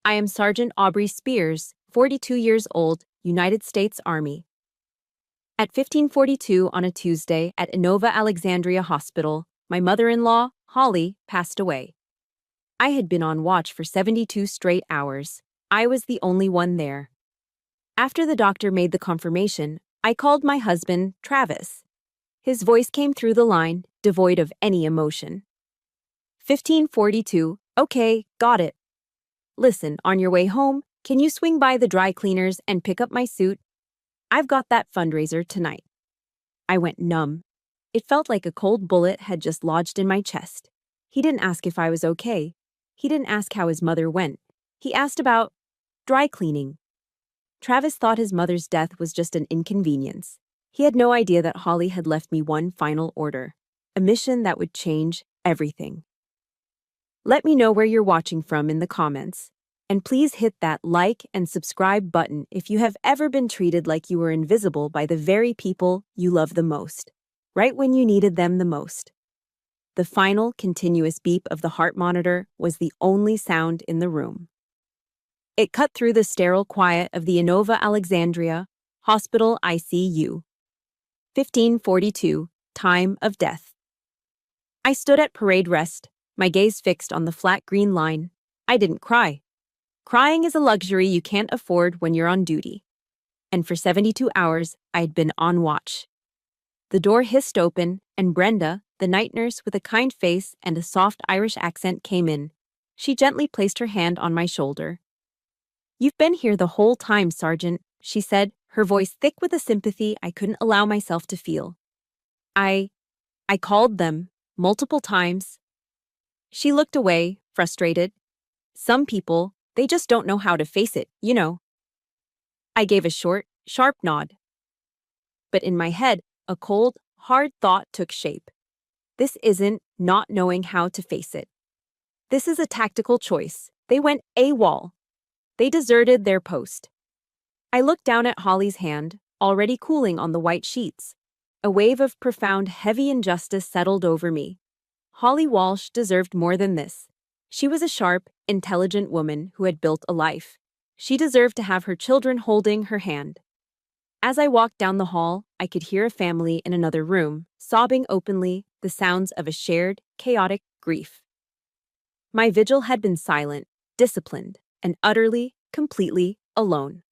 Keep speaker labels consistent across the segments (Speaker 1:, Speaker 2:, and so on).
Speaker 1: I am Sergeant Aubrey Spears, 42 years old, United States Army. At 15:42 on a Tuesday at Inova Alexandria Hospital, my mother-in-law, Holly, passed away. I had been on watch for 72 straight hours. I was the only one there. After the doctor made the confirmation, I called my husband, Travis. His voice came through the line, devoid of any emotion. 15:42, okay, got it. Listen, on your way home, can you swing by the dry cleaners and pick up my suit? I've got that fundraiser tonight. I went numb. It felt like a cold bullet had just lodged in my chest. He didn't ask if I was okay. He didn't ask how his mother went. He asked about dry cleaning. Travis thought his mother's death was just an inconvenience. He had no idea that Holly had left me one final order, a mission that would change everything. Let me know where you're watching from in the comments. And please hit that like and subscribe button if you have ever been treated like you were invisible by the very people you love the most, right when you needed them the most. The final continuous beep of the heart monitor was the only sound in the room. It cut through the sterile quiet of the Inova Alexandria Hospital ICU. 15:42, time of death. I stood at parade rest, my gaze fixed on the flat green line. I didn't cry. Crying is a luxury you can't afford when you're on duty. And for 72 hours, I had been on watch. The door hissed open, and Brenda, the night nurse with a kind face and a soft Irish accent, came in. She gently placed her hand on my shoulder. "You've been here the whole time, Sergeant," she said, her voice thick with a sympathy I couldn't allow myself to feel. I called them, multiple times." She looked away, frustrated. "Some people, they just don't know how to face it, you know." I gave a short, sharp nod. But in my head, a cold, hard thought took shape. This isn't not knowing how to face it. This is a tactical choice. They went AWOL. They deserted their post. I looked down at Holly's hand, already cooling on the white sheets. A wave of profound, heavy injustice settled over me. Holly Walsh deserved more than this. She was a sharp, intelligent woman who had built a life. She deserved to have her children holding her hand. As I walked down the hall, I could hear a family in another room, sobbing openly, the sounds of a shared, chaotic grief. My vigil had been silent, disciplined, and utterly, completely alone.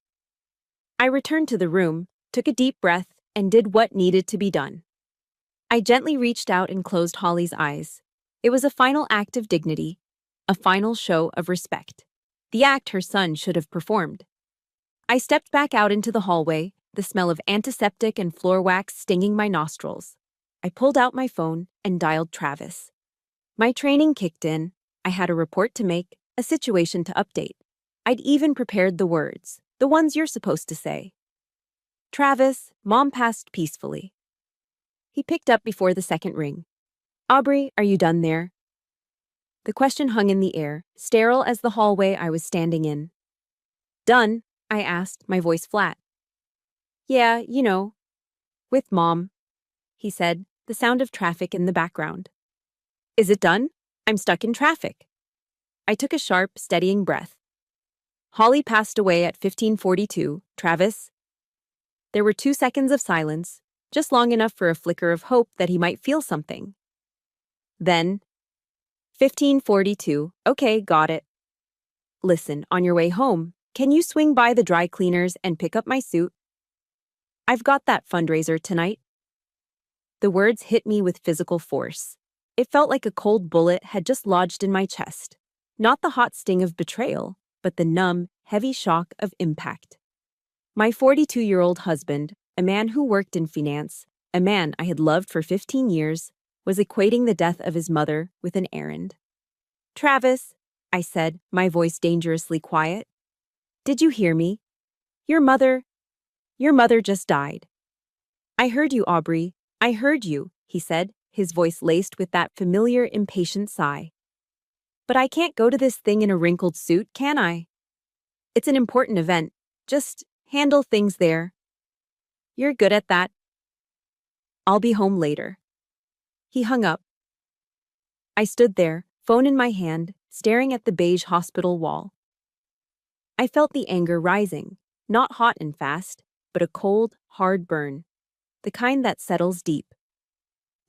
Speaker 1: I returned to the room, took a deep breath, and did what needed to be done. I gently reached out and closed Holly's eyes. It was a final act of dignity, a final show of respect. The act her son should have performed. I stepped back out into the hallway, the smell of antiseptic and floor wax stinging my nostrils. I pulled out my phone and dialed Travis. My training kicked in. I had a report to make, a situation to update. I'd even prepared the words, the ones you're supposed to say. "Travis, Mom passed peacefully." He picked up before the second ring. "Aubrey, are you done there?" The question hung in the air, sterile as the hallway I was standing in. "Done?" I asked, my voice flat. "Yeah, you know. With Mom," he said, the sound of traffic in the background. "Is it done? I'm stuck in traffic." I took a sharp, steadying breath. "Holly passed away at 15:42, Travis." There were 2 seconds of silence, just long enough for a flicker of hope that he might feel something. Then, 15:42, okay, got it. Listen, on your way home, can you swing by the dry cleaners and pick up my suit? I've got that fundraiser tonight. The words hit me with physical force. It felt like a cold bullet had just lodged in my chest. Not the hot sting of betrayal, but the numb, heavy shock of impact. My 42-year-old husband, a man who worked in finance, a man I had loved for 15 years, was equating the death of his mother with an errand. "Travis," I said, my voice dangerously quiet. "Did you hear me? Your mother just died." "I heard you, Aubrey. I heard you," he said, his voice laced with that familiar, impatient sigh. "But I can't go to this thing in a wrinkled suit, can I? It's an important event. Just handle things there. You're good at that. I'll be home later." He hung up. I stood there, phone in my hand, staring at the beige hospital wall. I felt the anger rising, not hot and fast, but a cold, hard burn, the kind that settles deep.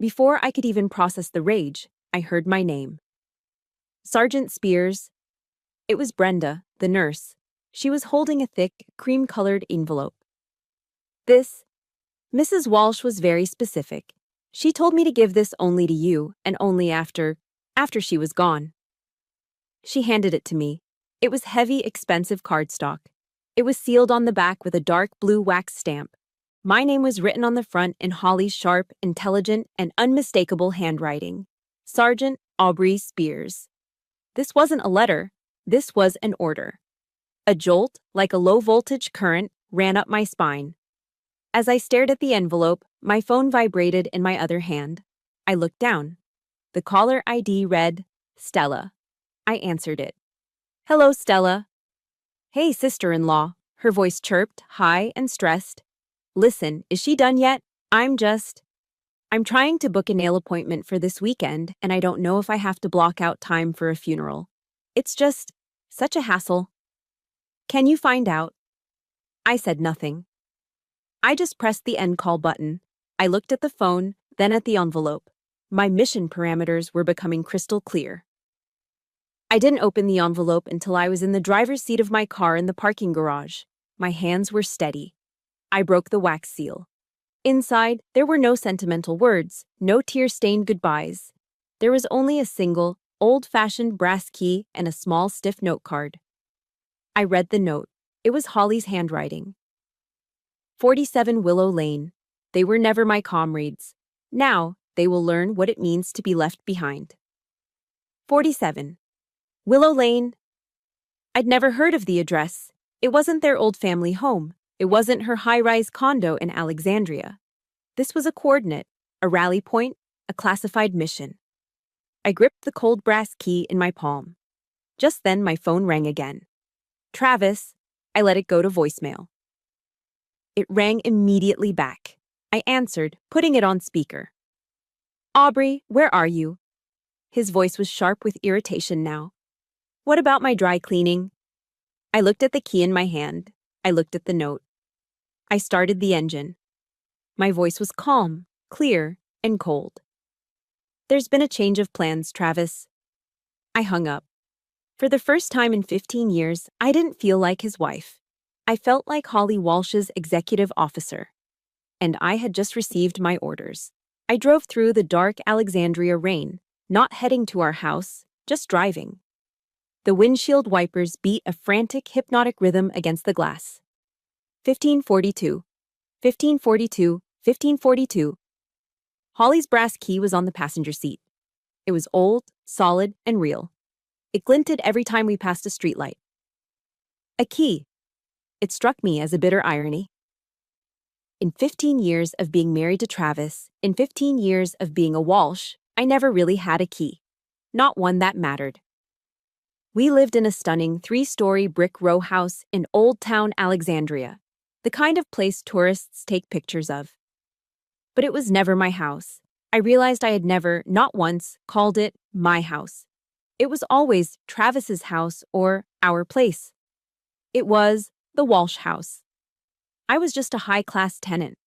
Speaker 1: Before I could even process the rage, I heard my name. Sergeant Spears. It was Brenda, the nurse. She was holding a thick, cream-colored envelope. This, Mrs. Walsh was very specific. She told me to give this only to you, and only after she was gone. She handed it to me. It was heavy, expensive cardstock. It was sealed on the back with a dark blue wax stamp. My name was written on the front in Holly's sharp, intelligent, and unmistakable handwriting. Sergeant Aubrey Spears. This wasn't a letter. This was an order. A jolt, like a low-voltage current, ran up my spine. As I stared at the envelope, my phone vibrated in my other hand. I looked down. The caller ID read, Stella. I answered it. Hello, Stella. Hey, sister-in-law. Her voice chirped, high and stressed. Listen, is she done yet? I'm trying to book a nail appointment for this weekend, and I don't know if I have to block out time for a funeral. It's just such a hassle. Can you find out? I said nothing. I just pressed the end call button. I looked at the phone, then at the envelope. My mission parameters were becoming crystal clear. I didn't open the envelope until I was in the driver's seat of my car in the parking garage. My hands were steady. I broke the wax seal. Inside, there were no sentimental words, no tear-stained goodbyes. There was only a single, old-fashioned brass key and a small, stiff note card. I read the note. It was Holly's handwriting. 47 Willow Lane. They were never my comrades. Now, they will learn what it means to be left behind. 47. Willow Lane. I'd never heard of the address. It wasn't their old family home. It wasn't her high-rise condo in Alexandria. This was a coordinate, a rally point, a classified mission. I gripped the cold brass key in my palm. Just then, my phone rang again. Travis. I let it go to voicemail. It rang immediately back. I answered, putting it on speaker. Aubrey, where are you? His voice was sharp with irritation now. What about my dry cleaning? I looked at the key in my hand. I looked at the note. I started the engine. My voice was calm, clear, and cold. There's been a change of plans, Travis. I hung up. For the first time in 15 years, I didn't feel like his wife. I felt like Holly Walsh's executive officer. And I had just received my orders. I drove through the dark Alexandria rain, not heading to our house, just driving. The windshield wipers beat a frantic, hypnotic rhythm against the glass. 1542. 1542. 1542. Holly's brass key was on the passenger seat. It was old, solid, and real. It glinted every time we passed a streetlight. A key. It struck me as a bitter irony. In 15 years of being married to Travis, in 15 years of being a Walsh, I never really had a key. Not one that mattered. We lived in a stunning 3-story brick row house in Old Town Alexandria, the kind of place tourists take pictures of. But it was never my house. I realized I had never, not once, called it my house. It was always Travis's house or our place. It was the Walsh house. I was just a high-class tenant.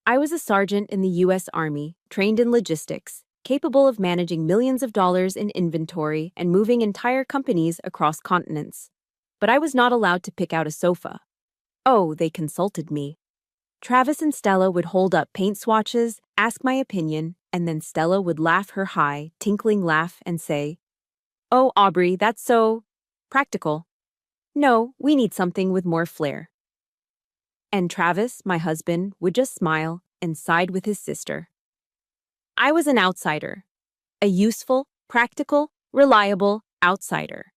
Speaker 1: I was a sergeant in the U.S. Army, trained in logistics, capable of managing millions of dollars in inventory and moving entire companies across continents. But I was not allowed to pick out a sofa. Oh, they consulted me. Travis and Stella would hold up paint swatches, ask my opinion, and then Stella would laugh her high, tinkling laugh and say, "Oh, Aubrey, that's so practical. No, we need something with more flair." And Travis, my husband, would just smile and side with his sister. I was an outsider, a useful, practical, reliable outsider.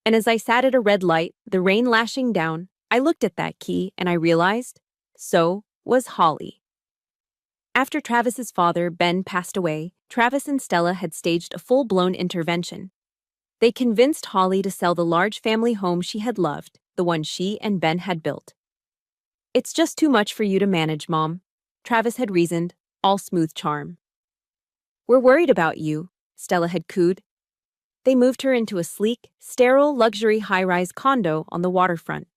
Speaker 1: And as I sat at a red light, the rain lashing down, I looked at that key and I realized, so was Holly. After Travis's father, Ben, passed away, Travis and Stella had staged a full-blown intervention. They convinced Holly to sell the large family home she had loved, the one she and Ben had built. "It's just too much for you to manage, Mom," Travis had reasoned, all smooth charm. "We're worried about you," Stella had cooed. They moved her into a sleek, sterile, luxury high-rise condo on the waterfront.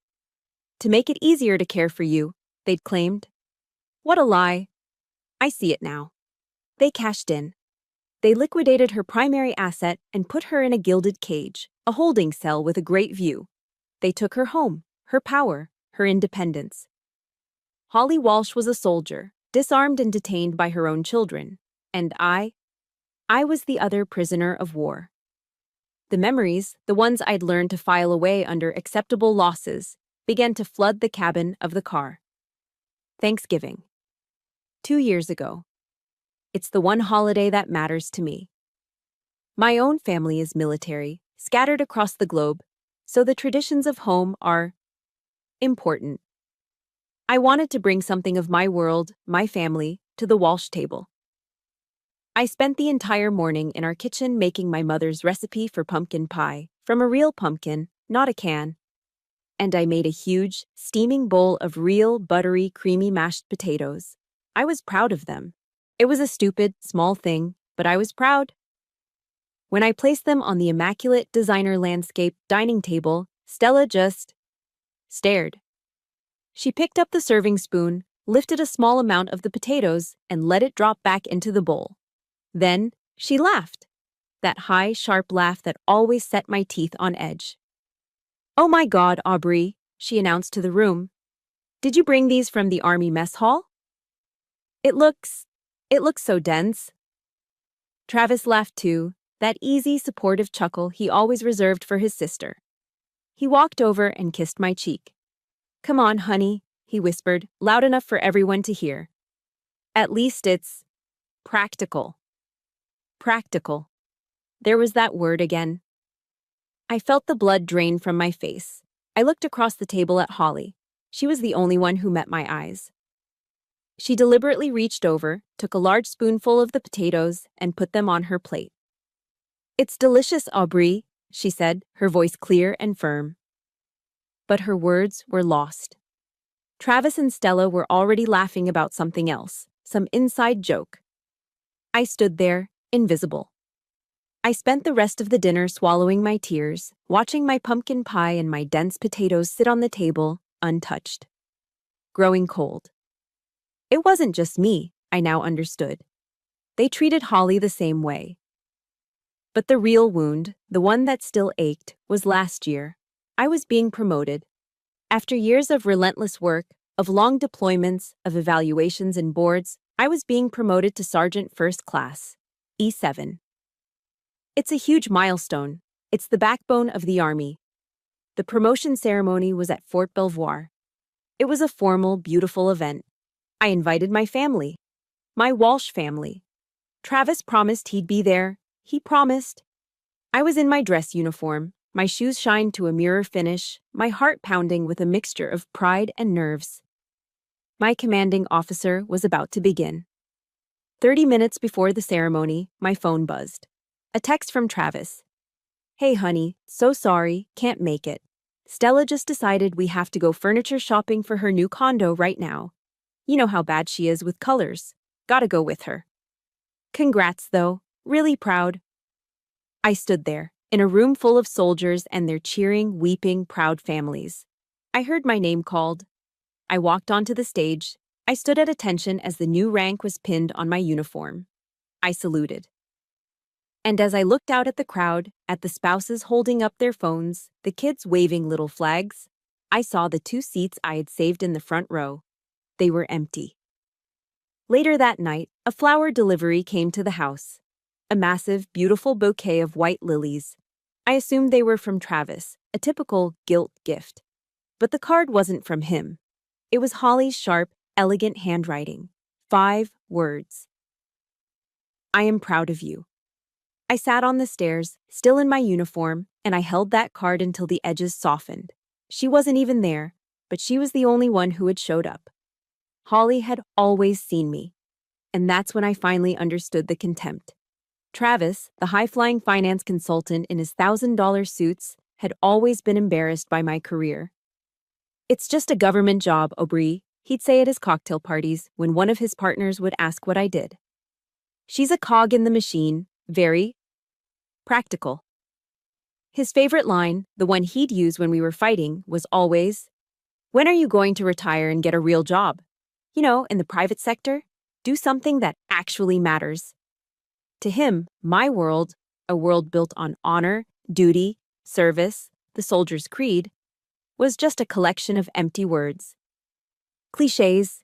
Speaker 1: To make it easier to care for you, they'd claimed. What a lie. I see it now. They cashed in. They liquidated her primary asset and put her in a gilded cage, a holding cell with a great view. They took her home, her power, her independence. Holly Walsh was a soldier, disarmed and detained by her own children. And I was the other prisoner of war. The memories, the ones I'd learned to file away under acceptable losses, began to flood the cabin of the car. Thanksgiving. 2 years ago. It's the one holiday that matters to me. My own family is military, scattered across the globe, so the traditions of home are important. I wanted to bring something of my world, my family, to the Walsh table. I spent the entire morning in our kitchen making my mother's recipe for pumpkin pie, from a real pumpkin, not a can. And I made a huge, steaming bowl of real, buttery, creamy mashed potatoes. I was proud of them. It was a stupid, small thing, but I was proud. When I placed them on the immaculate designer landscape dining table, Stella just stared. She picked up the serving spoon, lifted a small amount of the potatoes, and let it drop back into the bowl. Then, she laughed. That high, sharp laugh that always set my teeth on edge. "Oh my God, Aubrey," she announced to the room. "Did you bring these from the Army mess hall? It looks so dense." Travis laughed too, that easy, supportive chuckle he always reserved for his sister. He walked over and kissed my cheek. "Come on, honey," he whispered, loud enough for everyone to hear. "At least it's practical." Practical. There was that word again. I felt the blood drain from my face. I looked across the table at Holly. She was the only one who met my eyes. She deliberately reached over, took a large spoonful of the potatoes, and put them on her plate. "It's delicious, Aubrey," she said, her voice clear and firm. But her words were lost. Travis and Stella were already laughing about something else, some inside joke. I stood there, invisible. I spent the rest of the dinner swallowing my tears, watching my pumpkin pie and my dense potatoes sit on the table, untouched. Growing cold. It wasn't just me, I now understood. They treated Holly the same way. But the real wound, the one that still ached, was last year. I was being promoted. After years of relentless work, of long deployments, of evaluations and boards, I was being promoted to Sergeant First Class, E7. It's a huge milestone. It's the backbone of the Army. The promotion ceremony was at Fort Belvoir. It was a formal, beautiful event. I invited my family. My Walsh family. Travis promised he'd be there. He promised. I was in my dress uniform, my shoes shined to a mirror finish, my heart pounding with a mixture of pride and nerves. My commanding officer was about to begin. 30 minutes before the ceremony, my phone buzzed. A text from Travis. "Hey honey, so sorry, can't make it. Stella just decided we have to go furniture shopping for her new condo right now. You know how bad she is with colors. Gotta go with her. Congrats though, really proud." I stood there, in a room full of soldiers and their cheering, weeping, proud families. I heard my name called. I walked onto the stage. I stood at attention as the new rank was pinned on my uniform. I saluted. And as I looked out at the crowd, at the spouses holding up their phones, the kids waving little flags, I saw the 2 seats I had saved in the front row. They were empty. Later that night, a flower delivery came to the house. A massive, beautiful bouquet of white lilies. I assumed they were from Travis, a typical guilt gift. But the card wasn't from him. It was Holly's sharp, elegant handwriting. 5 words. "I am proud of you." I sat on the stairs, still in my uniform, and I held that card until the edges softened. She wasn't even there, but she was the only one who had showed up. Holly had always seen me. And that's when I finally understood the contempt. Travis, the high-flying finance consultant in his $1,000 suits, had always been embarrassed by my career. "It's just a government job, Aubrey," he'd say at his cocktail parties when one of his partners would ask what I did. "She's a cog in the machine, very practical." His favorite line, the one he'd use when we were fighting, was always, "When are you going to retire and get a real job? You know, in the private sector? Do something that actually matters." To him, my world, a world built on honor, duty, service, the soldier's creed, was just a collection of empty words. Clichés.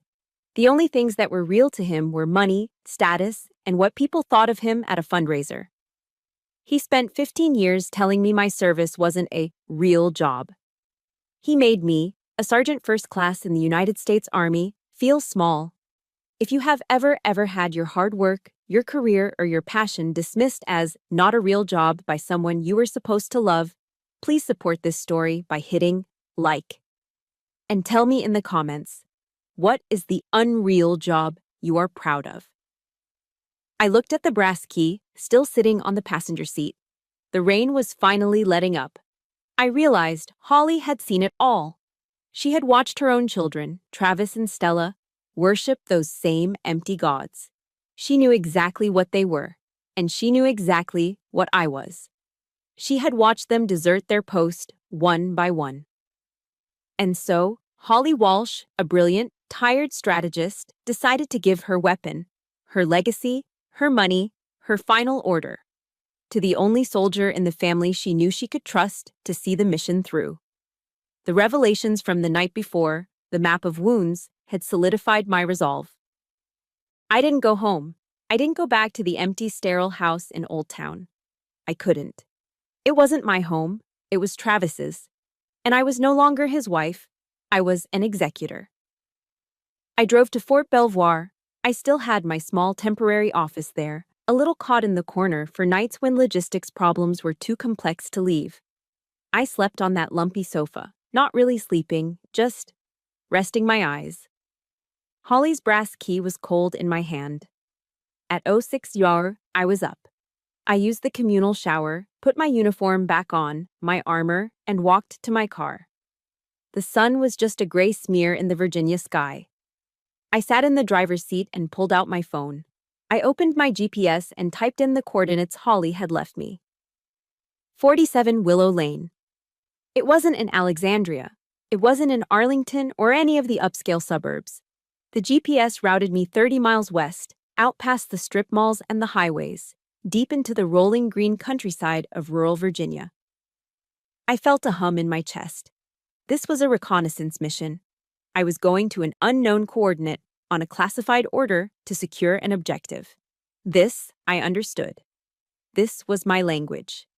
Speaker 1: The only things that were real to him were money, status, and what people thought of him at a fundraiser. He spent 15 years telling me my service wasn't a real job. He made me, a sergeant first class in the United States Army, feel small. If you have ever had your hard work, your career, or your passion dismissed as not a real job by someone you were supposed to love, please support this story by hitting like. And tell me in the comments, what is the unreal job you are proud of? I looked at the brass key, still sitting on the passenger seat. The rain was finally letting up. I realized Holly had seen it all. She had watched her own children, Travis and Stella, worship those same empty gods. She knew exactly what they were, and she knew exactly what I was. She had watched them desert their post one by one. And so, Holly Walsh, a brilliant, tired strategist, decided to give her weapon, her legacy, her money, her final order, to the only soldier in the family she knew she could trust to see the mission through. The revelations from the night before, the map of wounds, had solidified my resolve. I didn't go home. I didn't go back to the empty, sterile house in Old Town. I couldn't. It wasn't my home. It was Travis's. And I was no longer his wife. I was an executor. I drove to Fort Belvoir. I still had my small temporary office there, a little cot in the corner for nights when logistics problems were too complex to leave. I slept on that lumpy sofa, not really sleeping, just resting my eyes. Holly's brass key was cold in my hand. At 06 Yar, I was up. I used the communal shower, put my uniform back on, my armor, and walked to my car. The sun was just a gray smear in the Virginia sky. I sat in the driver's seat and pulled out my phone. I opened my GPS and typed in the coordinates Holly had left me. 47 Willow Lane. It wasn't in Alexandria. It wasn't in Arlington or any of the upscale suburbs. The GPS routed me 30 miles west, out past the strip malls and the highways, deep into the rolling green countryside of rural Virginia. I felt a hum in my chest. This was a reconnaissance mission. I was going to an unknown coordinate on a classified order to secure an objective. This, I understood. This was my language.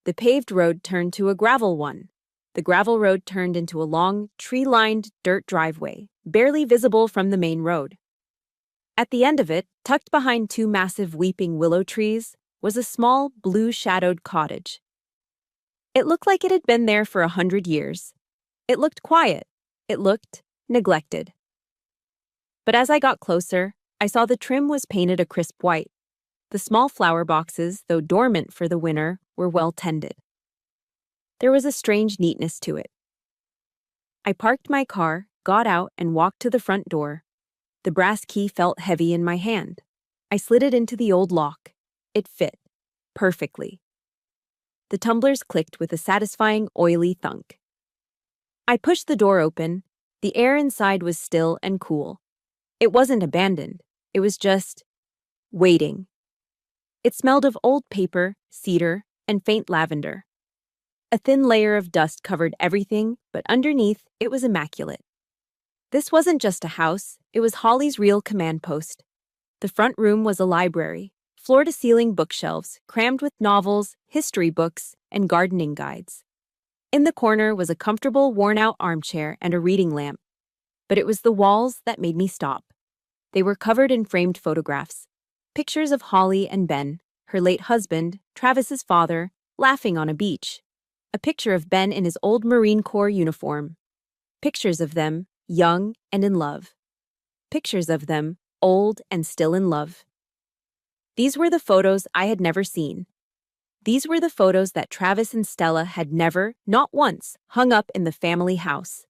Speaker 1: The paved road turned to a gravel one. The gravel road turned into a long, tree-lined dirt driveway, barely visible from the main road. At the end of it, tucked behind two massive weeping willow trees, was a small, blue-shadowed cottage. It looked like it had been there for 100 years. It looked quiet. It looked neglected. But as I got closer, I saw the trim was painted a crisp white. The small flower boxes, though dormant for the winter, were well tended. There was a strange neatness to it. I parked my car, got out, and walked to the front door. The brass key felt heavy in my hand. I slid it into the old lock. It fit. Perfectly. The tumblers clicked with a satisfying, oily thunk. I pushed the door open. The air inside was still and cool. It wasn't abandoned. It was just waiting. It smelled of old paper, cedar, and faint lavender. A thin layer of dust covered everything, but underneath, it was immaculate. This wasn't just a house, it was Holly's real command post. The front room was a library, floor-to-ceiling bookshelves crammed with novels, history books, and gardening guides. In the corner was a comfortable, worn-out armchair and a reading lamp. But it was the walls that made me stop. They were covered in framed photographs. Pictures of Holly and Ben, her late husband, Travis's father, laughing on a beach. A picture of Ben in his old Marine Corps uniform. Pictures of them, young and in love. Pictures of them, old and still in love. These were the photos I had never seen. These were the photos that Travis and Stella had never, not once, hung up in the family house.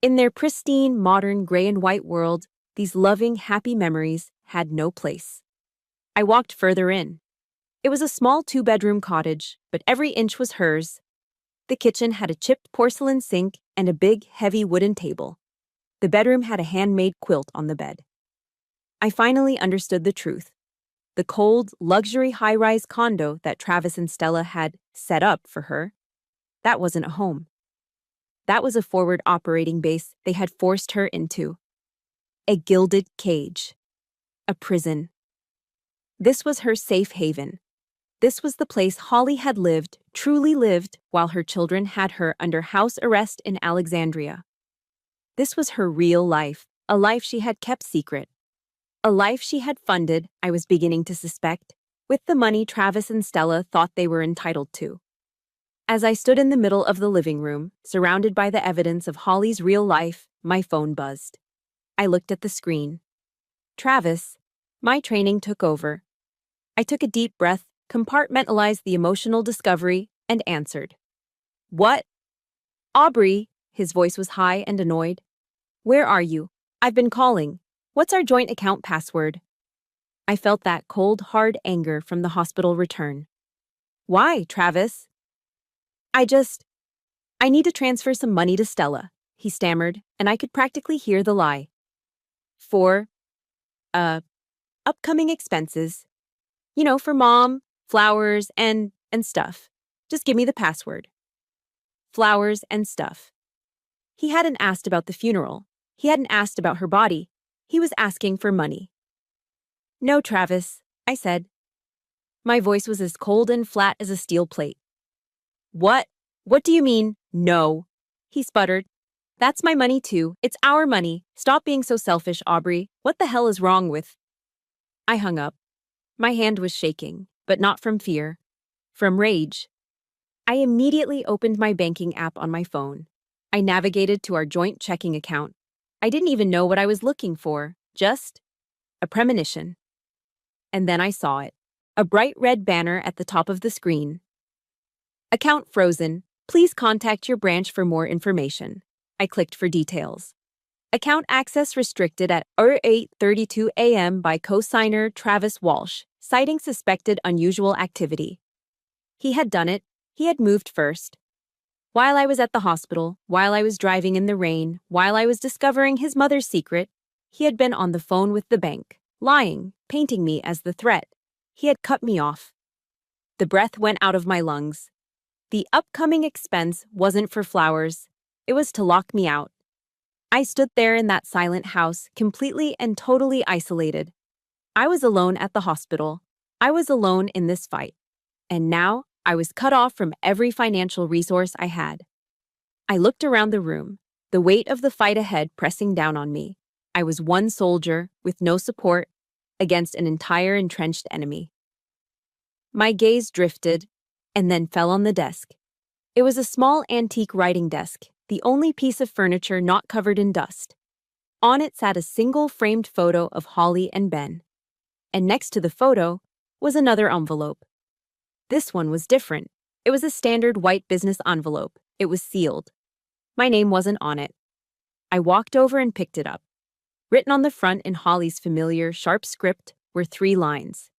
Speaker 1: In their pristine, modern gray and white world, these loving, happy memories had no place. I walked further in. It was a small two-bedroom cottage, but every inch was hers. The kitchen had a chipped porcelain sink and a big, heavy wooden table. The bedroom had a handmade quilt on the bed. I finally understood the truth. The cold, luxury high-rise condo that Travis and Stella had set up for her, that wasn't a home. That was a forward operating base they had forced her into. A gilded cage. A prison. This was her safe haven. This was the place Holly had lived, truly lived, while her children had her under house arrest in Alexandria. This was her real life, a life she had kept secret. A life she had funded, I was beginning to suspect, with the money Travis and Stella thought they were entitled to. As I stood in the middle of the living room, surrounded by the evidence of Holly's real life, my phone buzzed. I looked at the screen. Travis, my training took over. I took a deep breath, compartmentalized the emotional discovery, and answered. What? Aubrey, his voice was high and annoyed. Where are you? I've been calling. What's our joint account password? I felt that cold, hard anger from the hospital return. Why, Travis? I need to transfer some money to Stella, he stammered, and I could practically hear the lie. For, upcoming expenses. You know, for mom, flowers, and stuff. Just give me the password. Flowers and stuff. He hadn't asked about the funeral. He hadn't asked about her body. He was asking for money. No, Travis, I said. My voice was as cold and flat as a steel plate. What? What do you mean, no? He sputtered. That's my money too. It's our money. Stop being so selfish, Aubrey. What the hell is wrong with... I hung up. My hand was shaking, but not from fear. From rage. I immediately opened my banking app on my phone. I navigated to our joint checking account. I didn't even know what I was looking for, just a premonition. And then I saw it. A bright red banner at the top of the screen. Account frozen. Please contact your branch for more information. I clicked for details. Account access restricted at 8:32 a.m. by co-signer Travis Walsh, citing suspected unusual activity. He had done it. He had moved first. While I was at the hospital, while I was driving in the rain, while I was discovering his mother's secret, he had been on the phone with the bank, lying, painting me as the threat. He had cut me off. The breath went out of my lungs. The upcoming expense wasn't for flowers. It was to lock me out. I stood there in that silent house, completely and totally isolated. I was alone at the hospital. I was alone in this fight. And now, I was cut off from every financial resource I had. I looked around the room, the weight of the fight ahead pressing down on me. I was one soldier, with no support, against an entire entrenched enemy. My gaze drifted, and then fell on the desk. It was a small antique writing desk, the only piece of furniture not covered in dust. On it sat a single framed photo of Holly and Ben. And next to the photo was another envelope. This one was different. It was a standard white business envelope. It was sealed. My name wasn't on it. I walked over and picked it up. Written on the front in Holly's familiar, sharp script were 3 lines.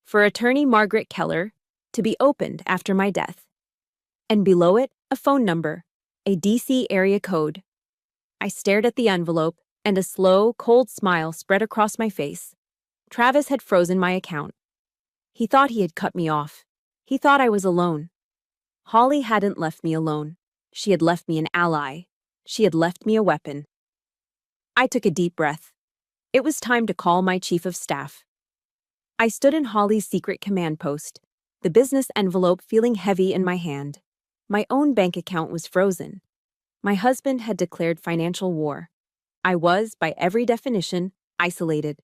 Speaker 1: For attorney Margaret Keller, to be opened after my death. And below it, a phone number, a DC area code. I stared at the envelope, and a slow, cold smile spread across my face. Travis had frozen my account. He thought he had cut me off. He thought I was alone. Holly hadn't left me alone. She had left me an ally. She had left me a weapon. I took a deep breath. It was time to call my chief of staff. I stood in Holly's secret command post, the business envelope feeling heavy in my hand. My own bank account was frozen. My husband had declared financial war. I was, by every definition, isolated.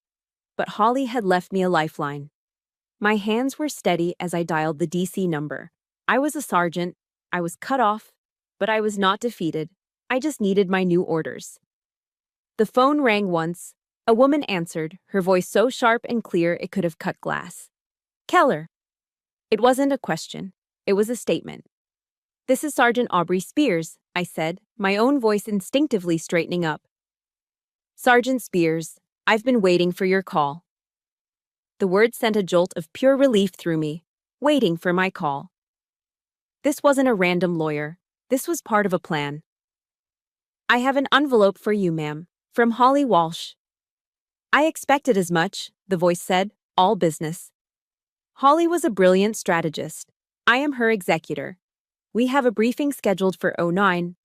Speaker 1: But Holly had left me a lifeline. My hands were steady as I dialed the DC number. I was a sergeant. I was cut off, but I was not defeated. I just needed my new orders. The phone rang once. A woman answered, her voice so sharp and clear it could have cut glass. Keller. It wasn't a question. It was a statement. This is Sergeant Aubrey Spears, I said, my own voice instinctively straightening up. Sergeant Spears, I've been waiting for your call. The word sent a jolt of pure relief through me. waiting for my call. This wasn't a random lawyer. This was part of a plan. I have an envelope for you, ma'am, from Holly Walsh. I expected as much, the voice said, all business. Holly was a brilliant strategist. I am her executor. We have a briefing scheduled for 09.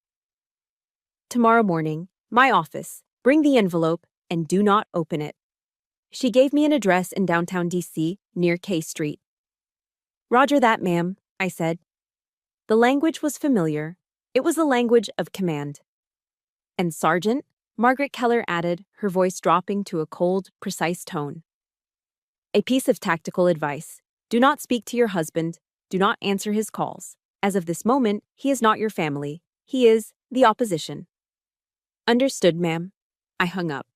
Speaker 1: Tomorrow morning, my office. Bring the envelope and do not open it. She gave me an address in downtown DC, near K Street. Roger that, ma'am, I said. The language was familiar. It was the language of command. And Sergeant, Margaret Keller added, her voice dropping to a cold, precise tone. A piece of tactical advice. Do not speak to your husband. Do not answer his calls. As of this moment, he is not your family. He is the opposition. Understood, ma'am. I hung up.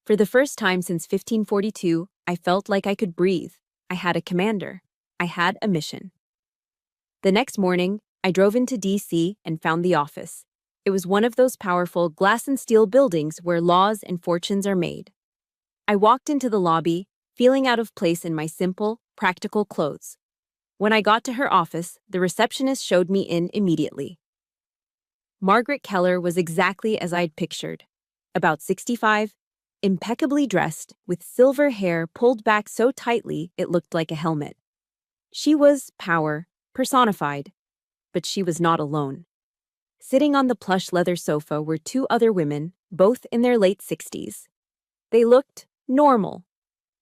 Speaker 1: For the first time since 1542, I felt like I could breathe. I had a commander. I had a mission. The next morning, I drove into D.C. and found the office. It was one of those powerful glass and steel buildings where laws and fortunes are made. I walked into the lobby, feeling out of place in my simple, practical clothes. When I got to her office, the receptionist showed me in immediately. Margaret Keller was exactly as I'd pictured. About 65, impeccably dressed, with silver hair pulled back so tightly it looked like a helmet. She was power, personified, but she was not alone. Sitting on the plush leather sofa were two other women, both in their late 60s. They looked normal.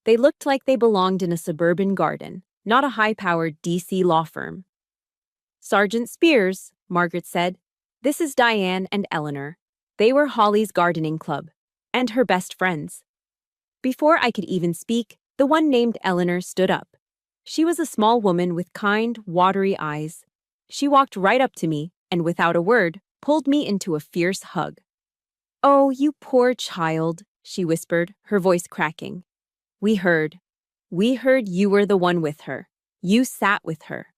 Speaker 1: They looked like they belonged in a suburban garden, not a high-powered DC law firm. Sergeant Spears, Margaret said. This is Diane and Eleanor. They were Holly's gardening club, and her best friends. Before I could even speak, the one named Eleanor stood up. She was a small woman with kind, watery eyes. She walked right up to me, and without a word, pulled me into a fierce hug. "Oh, you poor child," she whispered, her voice cracking. We heard you were the one with her. You sat with her.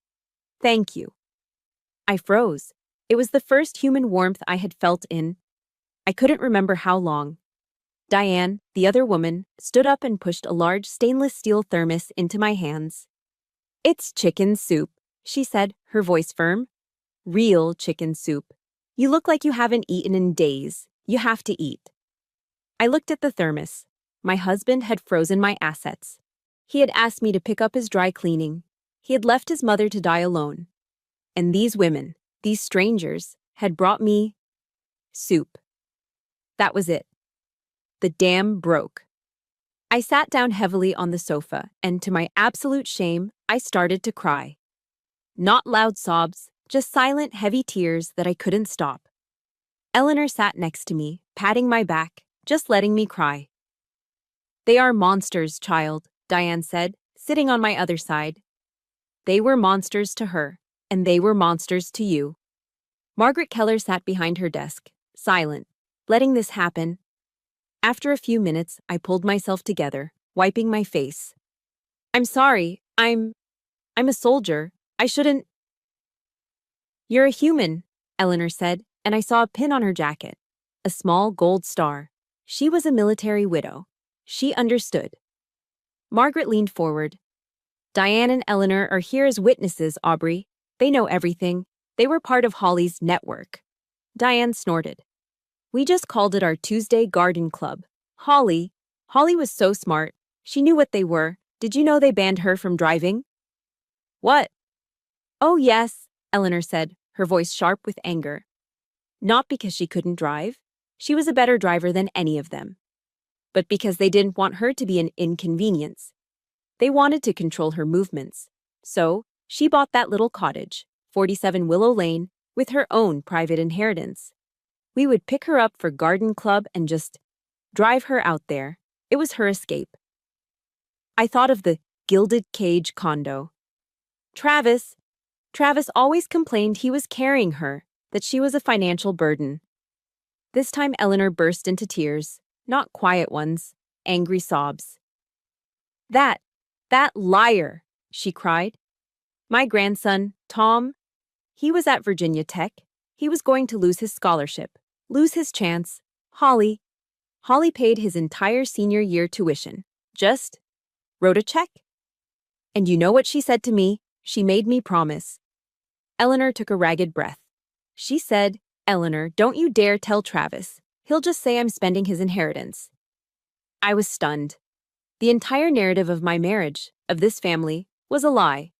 Speaker 1: Thank you." I froze. It was the first human warmth I had felt in. I couldn't remember how long. Diane, the other woman, stood up and pushed a large stainless steel thermos into my hands. "It's chicken soup," she said, her voice firm. "Real chicken soup. You look like you haven't eaten in days. You have to eat." I looked at the thermos. My husband had frozen my assets. He had asked me to pick up his dry cleaning. He had left his mother to die alone. And these women, these strangers, had brought me soup. That was it. The dam broke. I sat down heavily on the sofa, and to my absolute shame, I started to cry. Not loud sobs, just silent, heavy tears that I couldn't stop. Eleanor sat next to me, patting my back, just letting me cry. "They are monsters, child," Diane said, sitting on my other side. "They were monsters to her, and they were monsters to you." Margaret Keller sat behind her desk, silent, letting this happen. After a few minutes, I pulled myself together, wiping my face. "I'm sorry. I'm a soldier. I shouldn't—" "You're a human," Eleanor said, and I saw a pin on her jacket. A small gold star. She was a military widow. She understood. Margaret leaned forward. "Diane and Eleanor are here as witnesses, Aubrey. They know everything. They were part of Holly's network." Diane snorted. "We just called it our Tuesday Garden Club. Holly was so smart. She knew what they were. Did you know they banned her from driving?" "What?" "Oh, yes," Eleanor said, her voice sharp with anger. "Not because she couldn't drive. She was a better driver than any of them. But because they didn't want her to be an inconvenience. They wanted to control her movements. So, she bought that little cottage, 47 Willow Lane, with her own private inheritance. We would pick her up for garden club and just drive her out there. It was her escape." I thought of the gilded cage condo. Travis always complained he was carrying her, that she was a financial burden. This time Eleanor burst into tears, not quiet ones, angry sobs. That liar," she cried. "My grandson, Tom, he was at Virginia Tech. He was going to lose his scholarship, lose his chance. Holly paid his entire senior year tuition. Just wrote a check." And you know what she said to me? She made me promise. Eleanor took a ragged breath. She said, Eleanor, don't you dare tell Travis. He'll just say I'm spending his inheritance. I was stunned. The entire narrative of my marriage, of this family, was a lie.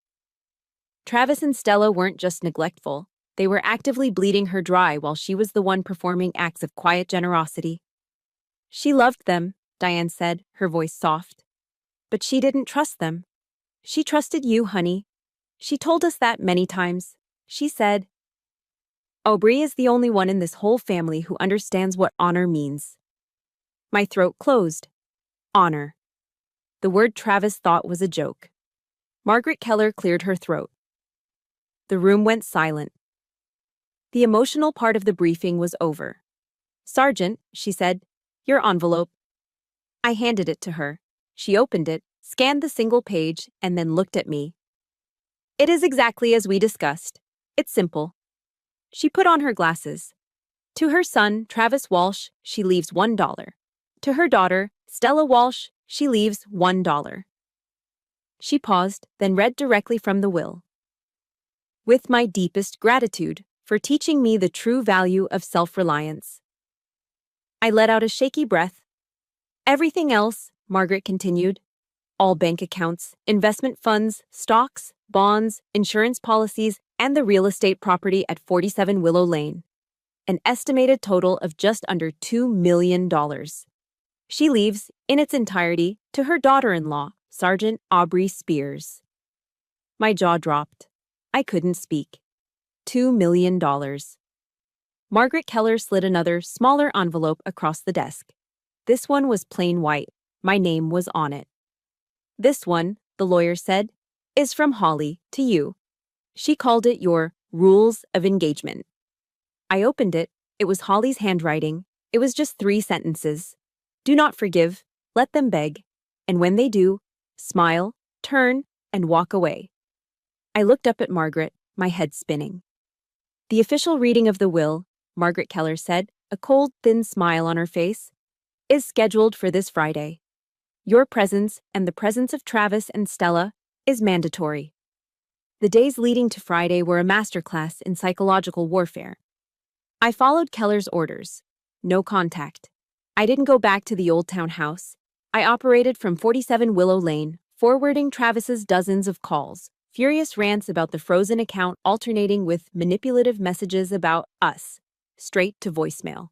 Speaker 1: Travis and Stella weren't just neglectful. They were actively bleeding her dry while she was the one performing acts of quiet generosity. She loved them, Diane said, her voice soft. But she didn't trust them. She trusted you, honey. She told us that many times. She said, Aubrey is the only one in this whole family who understands what honor means. My throat closed. Honor. The word Travis thought was a joke. Margaret Keller cleared her throat. The room went silent. The emotional part of the briefing was over. Sergeant, she said, your envelope. I handed it to her. She opened it, scanned the single page, and then looked at me. It is exactly as we discussed. It's simple. She put on her glasses. To her son, Travis Walsh, she leaves $1. To her daughter, Stella Walsh, she leaves $1. She paused, then read directly from the will. With my deepest gratitude for teaching me the true value of self-reliance. I let out a shaky breath. Everything else, Margaret continued, all bank accounts, investment funds, stocks, bonds, insurance policies, and the real estate property at 47 Willow Lane. An estimated total of just under $2 million. She leaves, in its entirety, to her daughter-in-law, Sergeant Aubrey Spears. My jaw dropped. I couldn't speak. $2 million. Margaret Keller slid another, smaller envelope across the desk. This one was plain white. My name was on it. This one, the lawyer said, is from Holly to you. She called it your rules of engagement. I opened it. It was Holly's handwriting. It was just 3 sentences. Do not forgive, let them beg, and when they do, smile, turn, and walk away. I looked up at Margaret, my head spinning. The official reading of the will, Margaret Keller said, a cold, thin smile on her face, is scheduled for this Friday. Your presence and the presence of Travis and Stella is mandatory. The days leading to Friday were a masterclass in psychological warfare. I followed Keller's orders. No contact. I didn't go back to the Old Town house. I operated from 47 Willow Lane, forwarding Travis's dozens of calls, furious rants about the frozen account alternating with manipulative messages about us, straight to voicemail.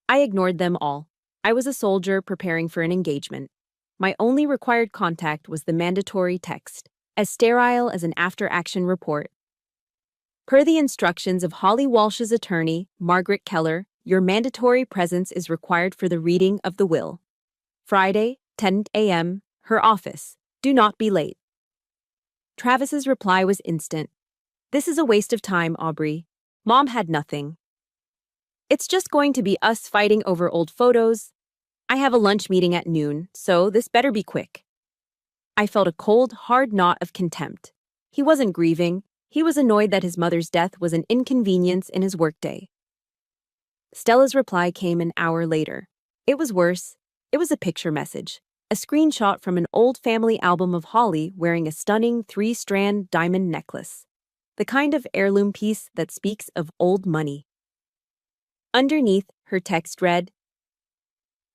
Speaker 1: I ignored them all. I was a soldier preparing for an engagement. My only required contact was the mandatory text, as sterile as an after-action report. Per the instructions of Holly Walsh's attorney, Margaret Keller, your mandatory presence is required for the reading of the will. Friday, 10 a.m., her office. Do not be late. Travis's reply was instant. This is a waste of time, Aubrey. Mom had nothing. It's just going to be us fighting over old photos. I have a lunch meeting at noon, so this better be quick. I felt a cold, hard knot of contempt. He wasn't grieving. He was annoyed that his mother's death was an inconvenience in his workday. Stella's reply came an hour later. It was worse. It was a picture message, a screenshot from an old family album of Holly wearing a stunning 3-strand diamond necklace, the kind of heirloom piece that speaks of old money. Underneath, her text read,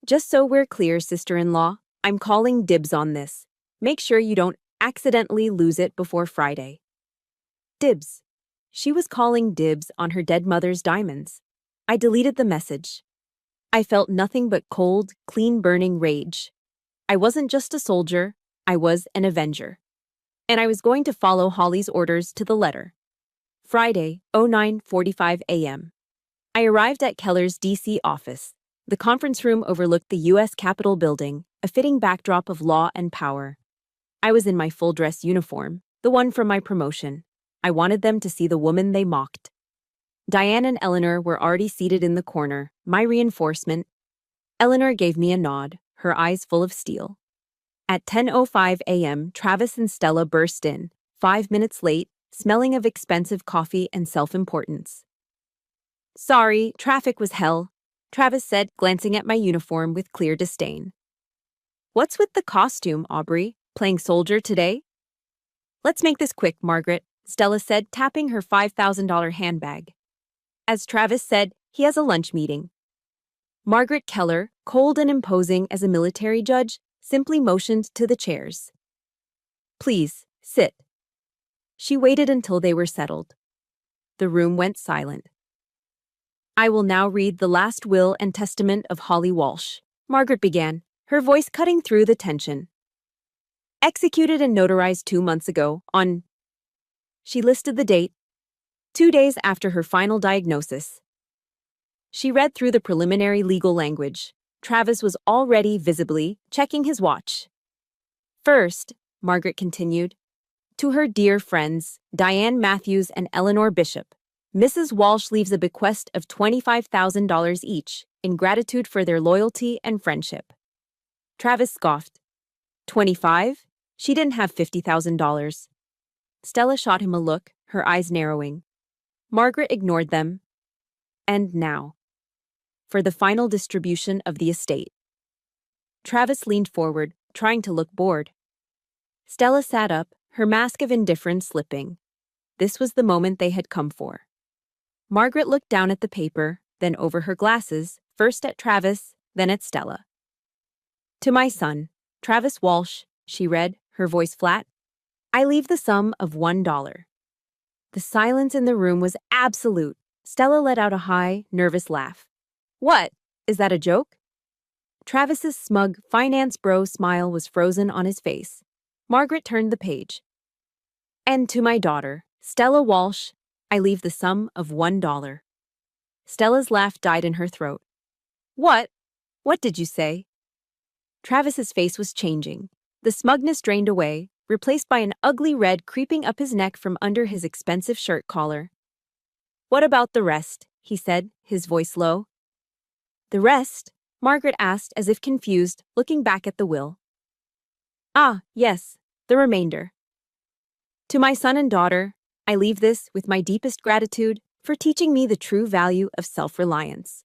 Speaker 1: just so we're clear, sister-in-law, I'm calling dibs on this. Make sure you don't accidentally lose it before Friday. Dibs. She was calling dibs on her dead mother's diamonds. I deleted the message. I felt nothing but cold, clean-burning rage. I wasn't just a soldier, I was an avenger. And I was going to follow Holly's orders to the letter. Friday, 09:45 a.m. I arrived at Keller's D.C. office. The conference room overlooked the U.S. Capitol building, a fitting backdrop of law and power. I was in my full-dress uniform, the one from my promotion. I wanted them to see the woman they mocked. Diane and Eleanor were already seated in the corner, my reinforcement. Eleanor gave me a nod, her eyes full of steel. At 10:05 a.m., Travis and Stella burst in, 5 minutes late, smelling of expensive coffee and self-importance. Sorry, traffic was hell, Travis said, glancing at my uniform with clear disdain. What's with the costume, Aubrey? Playing soldier today? Let's make this quick, Margaret, Stella said, tapping her $5,000 handbag. As Travis said, he has a lunch meeting. Margaret Keller, cold and imposing as a military judge, simply motioned to the chairs. Please, sit. She waited until they were settled. The room went silent. I will now read the last will and testament of Holly Walsh, Margaret began, her voice cutting through the tension. Executed and notarized 2 months ago on... She listed the date, 2 days after her final diagnosis. She read through the preliminary legal language. Travis was already visibly checking his watch. First, Margaret continued, to her dear friends, Diane Matthews and Eleanor Bishop, Mrs. Walsh leaves a bequest of $25,000 each in gratitude for their loyalty and friendship. Travis scoffed. 25? She didn't have $50,000. Stella shot him a look, her eyes narrowing. Margaret ignored them. And now, for the final distribution of the estate. Travis leaned forward, trying to look bored. Stella sat up, her mask of indifference slipping. This was the moment they had come for. Margaret looked down at the paper, then over her glasses, first at Travis, then at Stella. To my son, Travis Walsh, she read, her voice flat, I leave the sum of $1. The silence in the room was absolute. Stella let out a high, nervous laugh. What? Is that a joke? Travis's smug finance bro smile was frozen on his face. Margaret turned the page. And to my daughter, Stella Walsh, I leave the sum of $1. Stella's laugh died in her throat. What? What did you say? Travis's face was changing. The smugness drained away, replaced by an ugly red creeping up his neck from under his expensive shirt collar. What about the rest? He said, his voice low. The rest? Margaret asked, as if confused, looking back at the will. Ah, yes, the remainder. To my son and daughter, I leave this with my deepest gratitude for teaching me the true value of self-reliance.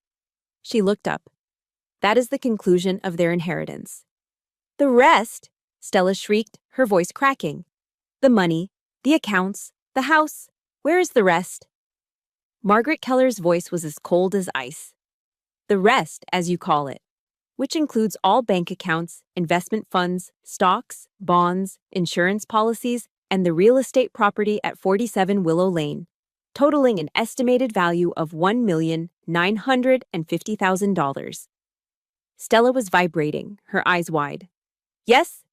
Speaker 1: She looked up. That is the conclusion of their inheritance. The rest? Stella shrieked, her voice cracking. The money, the accounts, the house, where is the rest? Margaret Keller's voice was as cold as ice. The rest, as you call it, which includes all bank accounts, investment funds, stocks, bonds, insurance policies, and the real estate property at 47 Willow Lane, totaling an estimated value of $1,950,000. Stella was vibrating, her eyes wide. Yes?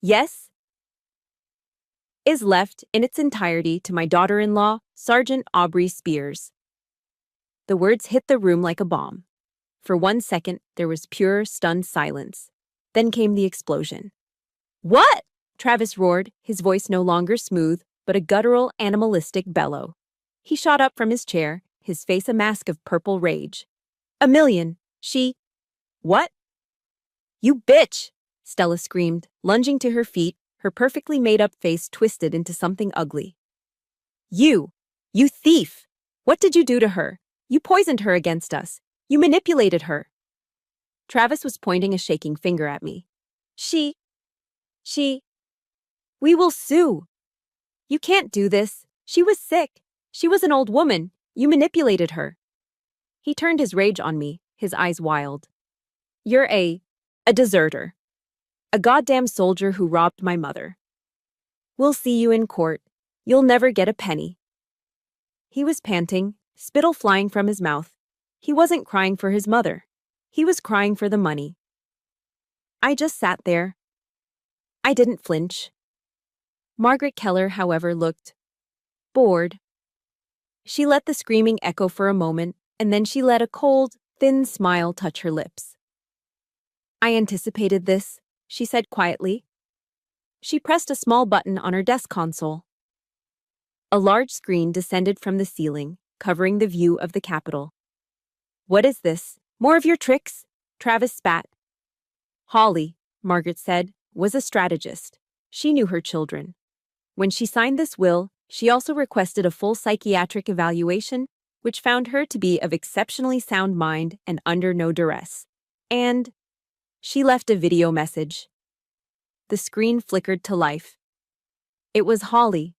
Speaker 1: Yes? Is left in its entirety to my daughter-in-law, Sergeant Aubrey Spears. The words hit the room like a bomb. For 1 second, there was pure, stunned silence. Then came the explosion. What? Travis roared, his voice no longer smooth, but a guttural, animalistic bellow. He shot up from his chair, his face a mask of purple rage. $1 million. She... What? You bitch! Stella screamed, lunging to her feet, her perfectly made-up face twisted into something ugly. You thief! What did you do to her? You poisoned her against us. You manipulated her. Travis was pointing a shaking finger at me. She... We will sue. You can't do this. She was sick. She was an old woman. You manipulated her. He turned his rage on me, his eyes wild. You're a deserter. A goddamn soldier who robbed my mother. We'll see you in court. You'll never get a penny. He was panting, spittle flying from his mouth. He wasn't crying for his mother. He was crying for the money. I just sat there. I didn't flinch. Margaret Keller, however, looked bored. She let the screaming echo for a moment, and then she let a cold, thin smile touch her lips. I anticipated this, she said quietly. She pressed a small button on her desk console. A large screen descended from the ceiling, covering the view of the Capitol. What is this? More of your tricks? Travis spat. Holly, Margaret said, was a strategist. She knew her children. When she signed this will, she also requested a full psychiatric evaluation, which found her to be of exceptionally sound mind and under no duress. And she left a video message. The screen flickered to life. It was Holly.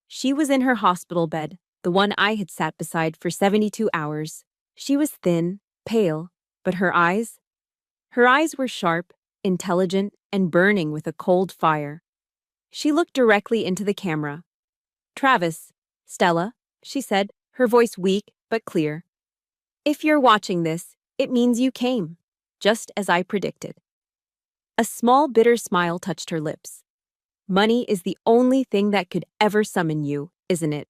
Speaker 1: She was in her hospital bed, the one I had sat beside for 72 hours. She was thin, pale, but her eyes were sharp, intelligent, and burning with a cold fire. She looked directly into the camera. "Travis, Stella," she said, her voice weak but clear. "If you're watching this, it means you came, just as I predicted." A small bitter smile touched her lips. "Money is the only thing that could ever summon you, isn't it?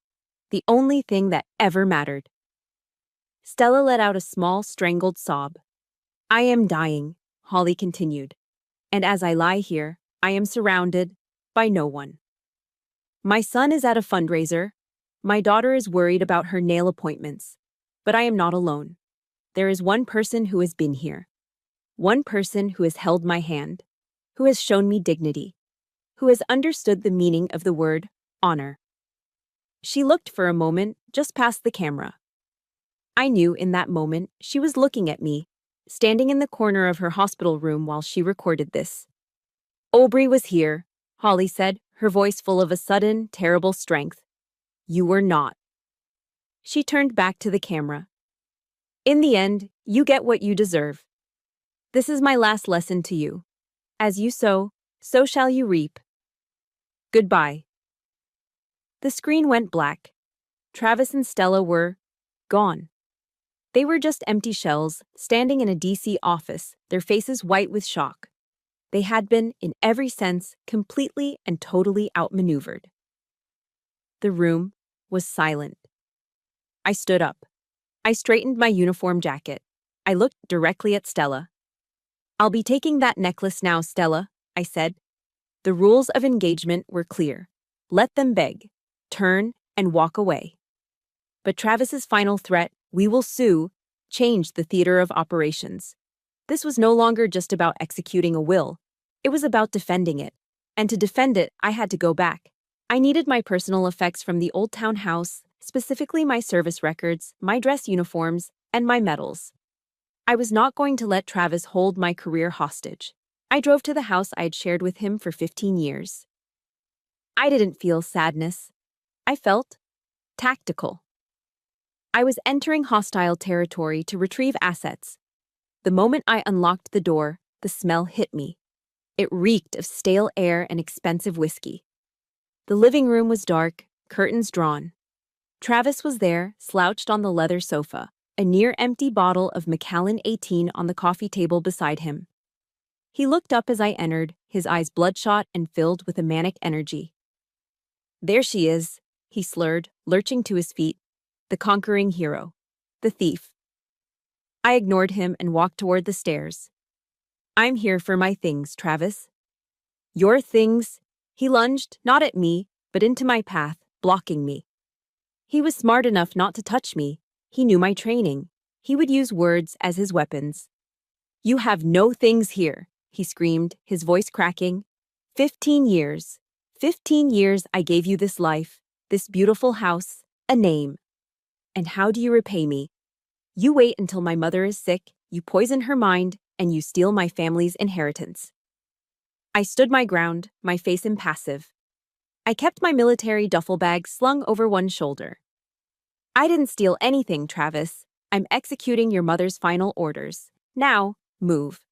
Speaker 1: The only thing that ever mattered." Stella let out a small, strangled sob. "I am dying," Holly continued. "And as I lie here, I am surrounded by no one. My son is at a fundraiser. My daughter is worried about her nail appointments. But I am not alone. There is one person who has been here. One person who has held my hand, who has shown me dignity, who has understood the meaning of the word honor." She looked for a moment just past the camera. I knew in that moment she was looking at me, standing in the corner of her hospital room while she recorded this. "Aubrey was here," Holly said, her voice full of a sudden, terrible strength. "You were not." She turned back to the camera. "In the end, you get what you deserve. This is my last lesson to you. As you sow, so shall you reap. Goodbye." The screen went black. Travis and Stella were gone. They were just empty shells, standing in a DC office, their faces white with shock. They had been, in every sense, completely and totally outmaneuvered. The room was silent. I stood up. I straightened my uniform jacket. I looked directly at Stella. "I'll be taking that necklace now, Stella," I said. The rules of engagement were clear. Let them beg, turn, and walk away. But Travis's final threat, "We will sue," changed the theater of operations. This was no longer just about executing a will. It was about defending it. And to defend it, I had to go back. I needed my personal effects from the Old Town house, specifically my service records, my dress uniforms, and my medals. I was not going to let Travis hold my career hostage. I drove to the house I had shared with him for 15 years. I didn't feel sadness. I felt tactical. I was entering hostile territory to retrieve assets. The moment I unlocked the door, the smell hit me. It reeked of stale air and expensive whiskey. The living room was dark, curtains drawn. Travis was there, slouched on the leather sofa, a near-empty bottle of Macallan 18 on the coffee table beside him. He looked up as I entered, his eyes bloodshot and filled with a manic energy. "There she is," he slurred, lurching to his feet. "The conquering hero. The thief." I ignored him and walked toward the stairs. "I'm here for my things, Travis." "Your things?" He lunged, not at me, but into my path, blocking me. He was smart enough not to touch me. He knew my training. He would use words as his weapons. "You have no things here," he screamed, his voice cracking. 15 years. 15 years I gave you this life, this beautiful house, a name. And how do you repay me? You wait until my mother is sick, you poison her mind, and you steal my family's inheritance. I stood my ground, my face impassive. I kept my military duffel bag slung over one shoulder. "I didn't steal anything, Travis. I'm executing your mother's final orders. Now, move."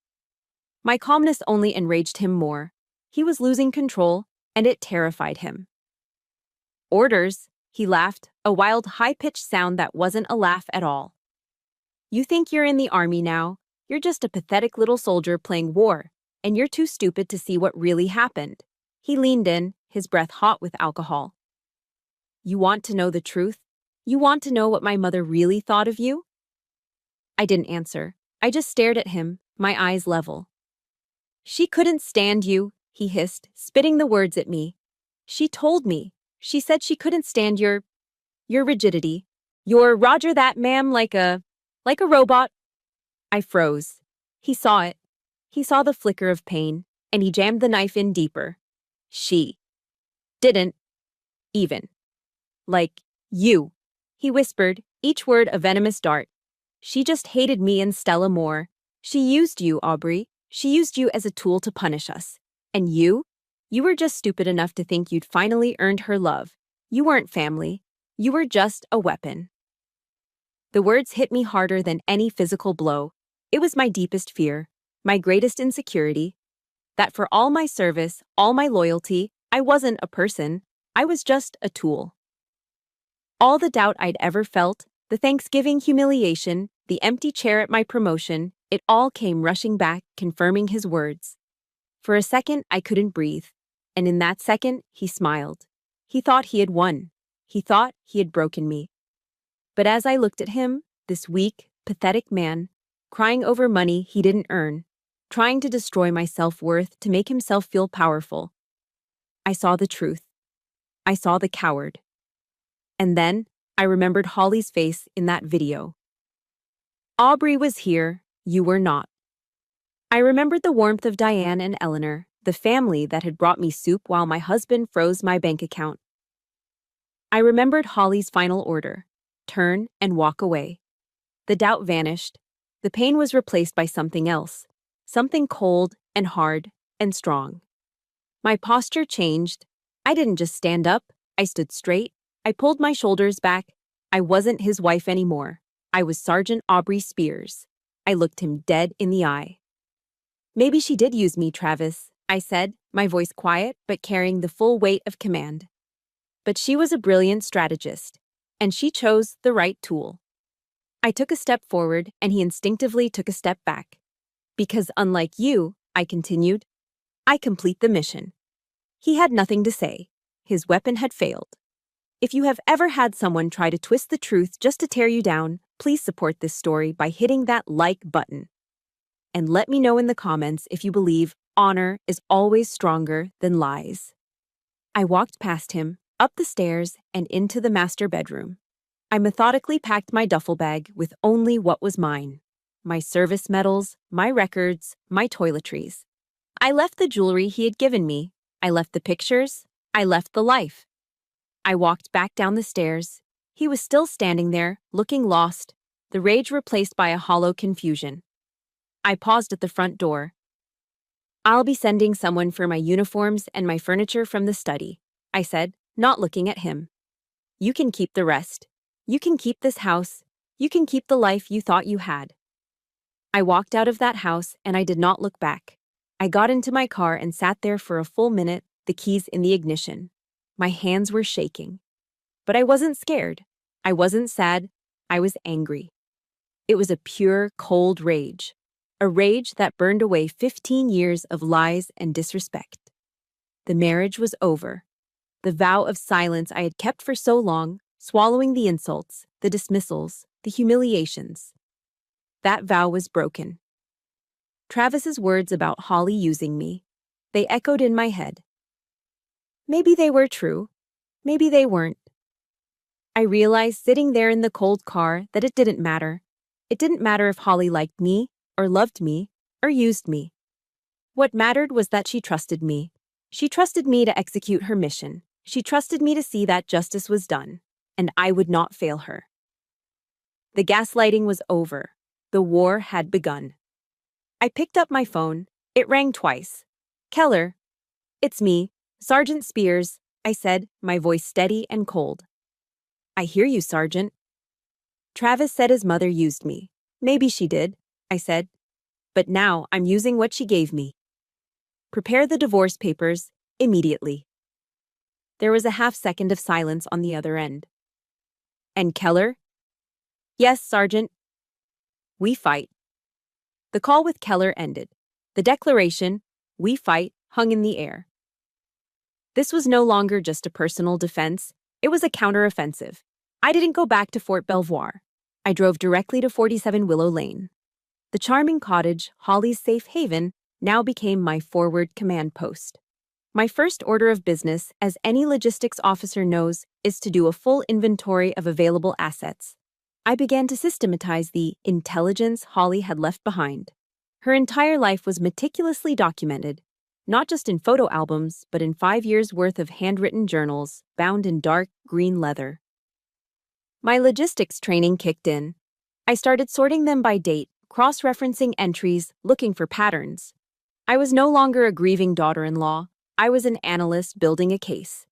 Speaker 1: My calmness only enraged him more. He was losing control, and it terrified him. "Orders?" He laughed, a wild, high-pitched sound that wasn't a laugh at all. "You think you're in the army now? You're just a pathetic little soldier playing war, and you're too stupid to see what really happened." He leaned in, his breath hot with alcohol. "You want to know the truth? You want to know what my mother really thought of you?" I didn't answer. I just stared at him, my eyes level. "She couldn't stand you," he hissed, spitting the words at me. "She told me. She said she couldn't stand your rigidity. Your Roger that, ma'am, like a robot." I froze. He saw it. He saw the flicker of pain, and he jammed the knife in deeper. "She didn't even like you," he whispered, each word a venomous dart. "She just hated me and Stella more. She used you, Aubrey. She used you as a tool to punish us. And you You were just stupid enough to think you'd finally earned her love. You weren't family. You were just a weapon. The words hit me harder than any physical blow. It was my deepest fear, my greatest insecurity, that for all my service, all my loyalty, I wasn't a person. I was just a tool. All the doubt I'd ever felt, the Thanksgiving humiliation, the empty chair at my promotion, it all came rushing back, confirming his words. For a second, I couldn't breathe. And in that second, he smiled. He thought he had won. He thought he had broken me. But as I looked at him, this weak, pathetic man, crying over money he didn't earn, trying to destroy my self-worth to make himself feel powerful, I saw the truth. I saw the coward. And then, I remembered Holly's face in that video. Aubrey was here, you were not. I remembered the warmth of Diane and Eleanor, the family that had brought me soup while my husband froze my bank account. I remembered Holly's final order: turn and walk away. The doubt vanished. The pain was replaced by something else, something cold and hard and strong. My posture changed. I didn't just stand up, I stood straight. I pulled my shoulders back. I wasn't his wife anymore. I was Sergeant Aubrey Spears. I looked him dead in the eye. Maybe she did use me, Travis, I said, my voice quiet but carrying the full weight of command. But she was a brilliant strategist, and she chose the right tool. I took a step forward, and he instinctively took a step back. Because unlike you, I continued, I complete the mission. He had nothing to say. His weapon had failed. If you have ever had someone try to twist the truth just to tear you down, please support this story by hitting that like button. And let me know in the comments if you believe honor is always stronger than lies. I walked past him, up the stairs, and into the master bedroom. I methodically packed my duffel bag with only what was mine: my service medals, my records, my toiletries. I left the jewelry he had given me. I left the pictures. I left the life. I walked back down the stairs. He was still standing there, looking lost, the rage replaced by a hollow confusion. I paused at the front door. I'll be sending someone for my uniforms and my furniture from the study, I said, not looking at him. You can keep the rest. You can keep this house. You can keep the life you thought you had. I walked out of that house and I did not look back. I got into my car and sat there for a full minute, the keys in the ignition. My hands were shaking. But I wasn't scared. I wasn't sad. I was angry. It was a pure, cold rage. A rage that burned away 15 years of lies and disrespect. The marriage was over. The vow of silence I had kept for so long, swallowing the insults, the dismissals, the humiliations. That vow was broken. Travis's words about Holly using me, they echoed in my head. Maybe they were true. Maybe they weren't. I realized sitting there in the cold car that it didn't matter. It didn't matter if Holly liked me, or loved me, or used me. What mattered was that she trusted me. She trusted me to execute her mission. She trusted me to see that justice was done, and I would not fail her. The gaslighting was over. The war had begun. I picked up my phone. It rang twice. Keller. It's me, Sergeant Spears, I said, my voice steady and cold. I hear you, Sergeant. Travis said his mother used me. Maybe she did, I said. But now I'm using what she gave me. Prepare the divorce papers, immediately. There was a half-second of silence on the other end. And Keller? Yes, Sergeant. We fight. The call with Keller ended. The declaration, we fight, hung in the air. This was no longer just a personal defense. It was a counteroffensive. I didn't go back to Fort Belvoir. I drove directly to 47 Willow Lane. The charming cottage, Holly's safe haven, now became my forward command post. My first order of business, as any logistics officer knows, is to do a full inventory of available assets. I began to systematize the intelligence Holly had left behind. Her entire life was meticulously documented, not just in photo albums, but in 5 years' worth of handwritten journals, bound in dark green leather. My logistics training kicked in. I started sorting them by date, cross-referencing entries, looking for patterns. I was no longer a grieving daughter-in-law. I was an analyst building a case.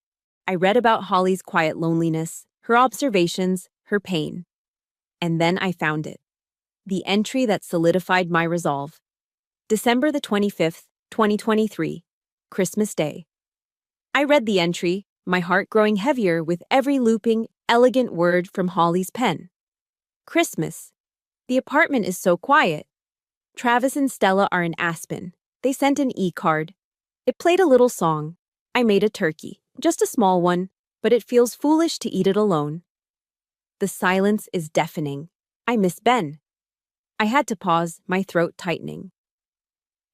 Speaker 1: I read about Holly's quiet loneliness, her observations, her pain. And then I found it. The entry that solidified my resolve. December the 25th, 2023, Christmas Day. I read the entry, my heart growing heavier with every looping, elegant word from Holly's pen. Christmas. The apartment is so quiet. Travis and Stella are in Aspen. They sent an e-card. It played a little song. I made a turkey, just a small one, but it feels foolish to eat it alone. The silence is deafening. I miss Ben. I had to pause, my throat tightening.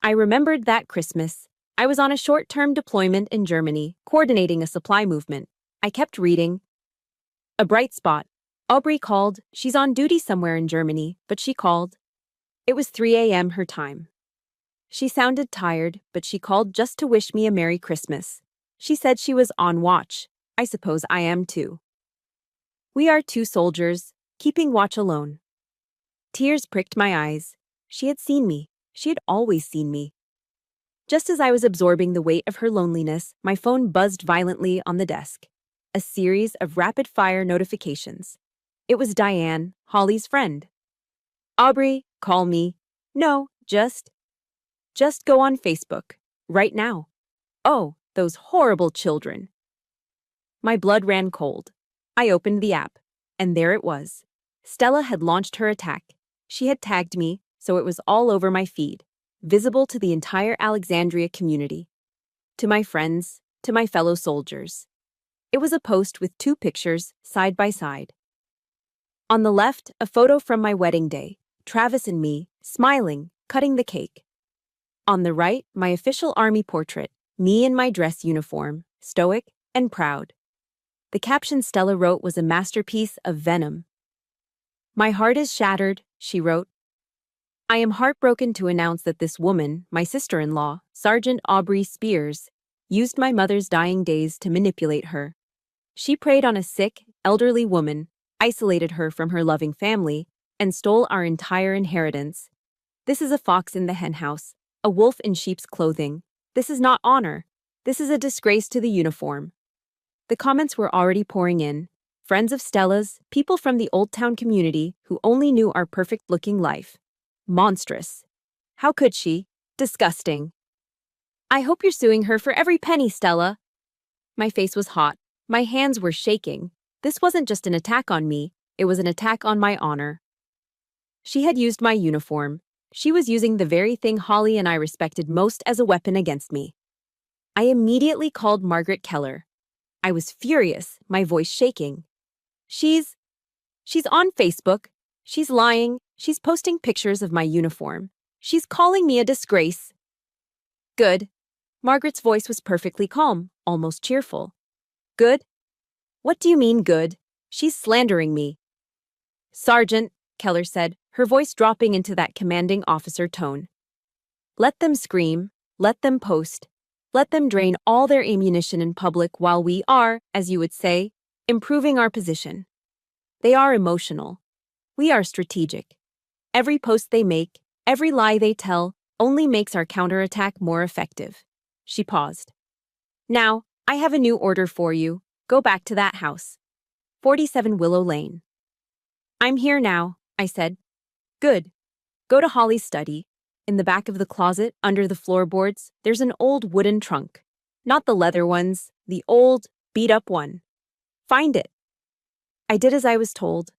Speaker 1: I remembered that Christmas. I was on a short-term deployment in Germany, coordinating a supply movement. I kept reading. A bright spot. Aubrey called. She's on duty somewhere in Germany, but she called. It was 3 a.m. her time. She sounded tired, but she called just to wish me a Merry Christmas. She said she was on watch. I suppose I am too. We are two soldiers, keeping watch alone. Tears pricked my eyes. She had seen me. She had always seen me. Just as I was absorbing the weight of her loneliness, my phone buzzed violently on the desk. A series of rapid-fire notifications. It was Diane, Holly's friend. Aubrey, call me. No, just go on Facebook. Right now. Oh, those horrible children. My blood ran cold. I opened the app, and there it was. Stella had launched her attack. She had tagged me, so it was all over my feed, visible to the entire Alexandria community, to my friends, to my fellow soldiers. It was a post with two pictures, side by side. On the left, a photo from my wedding day, Travis and me, smiling, cutting the cake. On the right, my official army portrait, me in my dress uniform, stoic and proud. The caption Stella wrote was a masterpiece of venom. My heart is shattered, she wrote. I am heartbroken to announce that this woman, my sister-in-law, Sergeant Aubrey Spears, used my mother's dying days to manipulate her. She preyed on a sick, elderly woman, isolated her from her loving family, and stole our entire inheritance. This is a fox in the henhouse, a wolf in sheep's clothing. This is not honor. This is a disgrace to the uniform. The comments were already pouring in. Friends of Stella's, people from the Old Town community who only knew our perfect-looking life. Monstrous. How could she? Disgusting. I hope you're suing her for every penny, Stella. My face was hot. My hands were shaking. This wasn't just an attack on me, it was an attack on my honor. She had used my uniform. She was using the very thing Holly and I respected most as a weapon against me. I immediately called Margaret Keller. I was furious, my voice shaking. She's on Facebook. She's lying. She's posting pictures of my uniform. She's calling me a disgrace. Good. Margaret's voice was perfectly calm, almost cheerful. Good? What do you mean good? She's slandering me. Sergeant, Keller said, her voice dropping into that commanding officer tone. Let them scream. Let them post. Let them drain all their ammunition in public while we are, as you would say, improving our position. They are emotional. We are strategic. Every post they make, every lie they tell, only makes our counterattack more effective. She paused. Now, I have a new order for you. Go back to that house. 47 Willow Lane. I'm here now, I said. Good. Go to Holly's study. In the back of the closet, under the floorboards, there's an old wooden trunk. Not the leather ones, the old, beat-up one. Find it. I did as I was told.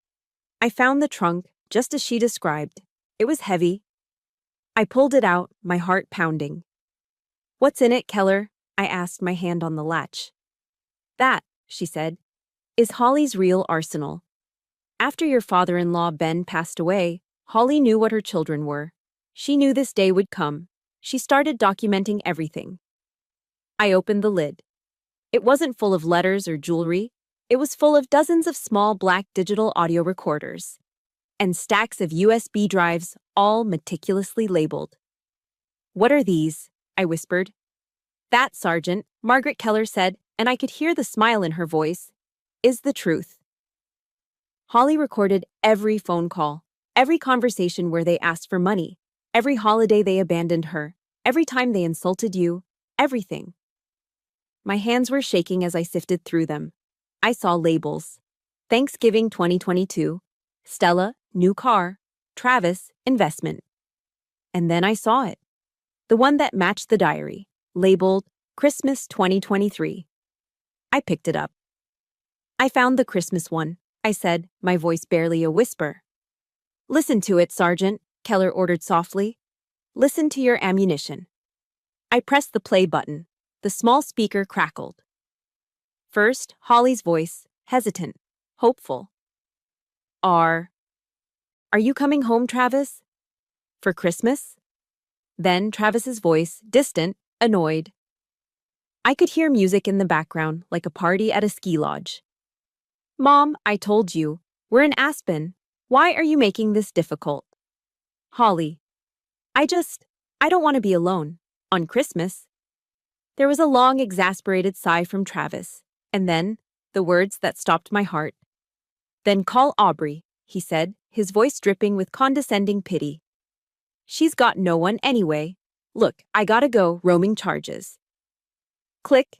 Speaker 1: I found the trunk, just as she described. It was heavy. I pulled it out, my heart pounding. What's in it, Keller? I asked, my hand on the latch. That, she said, is Holly's real arsenal. After your father-in-law, Ben, passed away, Holly knew what her children were. She knew this day would come. She started documenting everything. I opened the lid. It wasn't full of letters or jewelry. It was full of dozens of small black digital audio recorders and stacks of USB drives, all meticulously labeled. What are these? I whispered. That, Sergeant, Margaret Keller said, and I could hear the smile in her voice, is the truth. Holly recorded every phone call, every conversation where they asked for money, every holiday they abandoned her, every time they insulted you, everything. My hands were shaking as I sifted through them. I saw labels. Thanksgiving 2022, Stella, new car, Travis, investment. And then I saw it. The one that matched the diary, labeled Christmas 2023. I picked it up. I found the Christmas one, I said, my voice barely a whisper. Listen to it, Sergeant, Keller ordered softly. Listen to your ammunition. I pressed the play button. The small speaker crackled. First, Holly's voice, hesitant, hopeful. Are you coming home, Travis? For Christmas? Then Travis's voice, distant, annoyed. I could hear music in the background, like a party at a ski lodge. Mom, I told you, we're in Aspen. Why are you making this difficult? Holly. I don't want to be alone. On Christmas. There was a long, exasperated sigh from Travis, and then, the words that stopped my heart. Then call Aubrey, he said, his voice dripping with condescending pity. She's got no one anyway. Look, I gotta go, roaming charges. Click.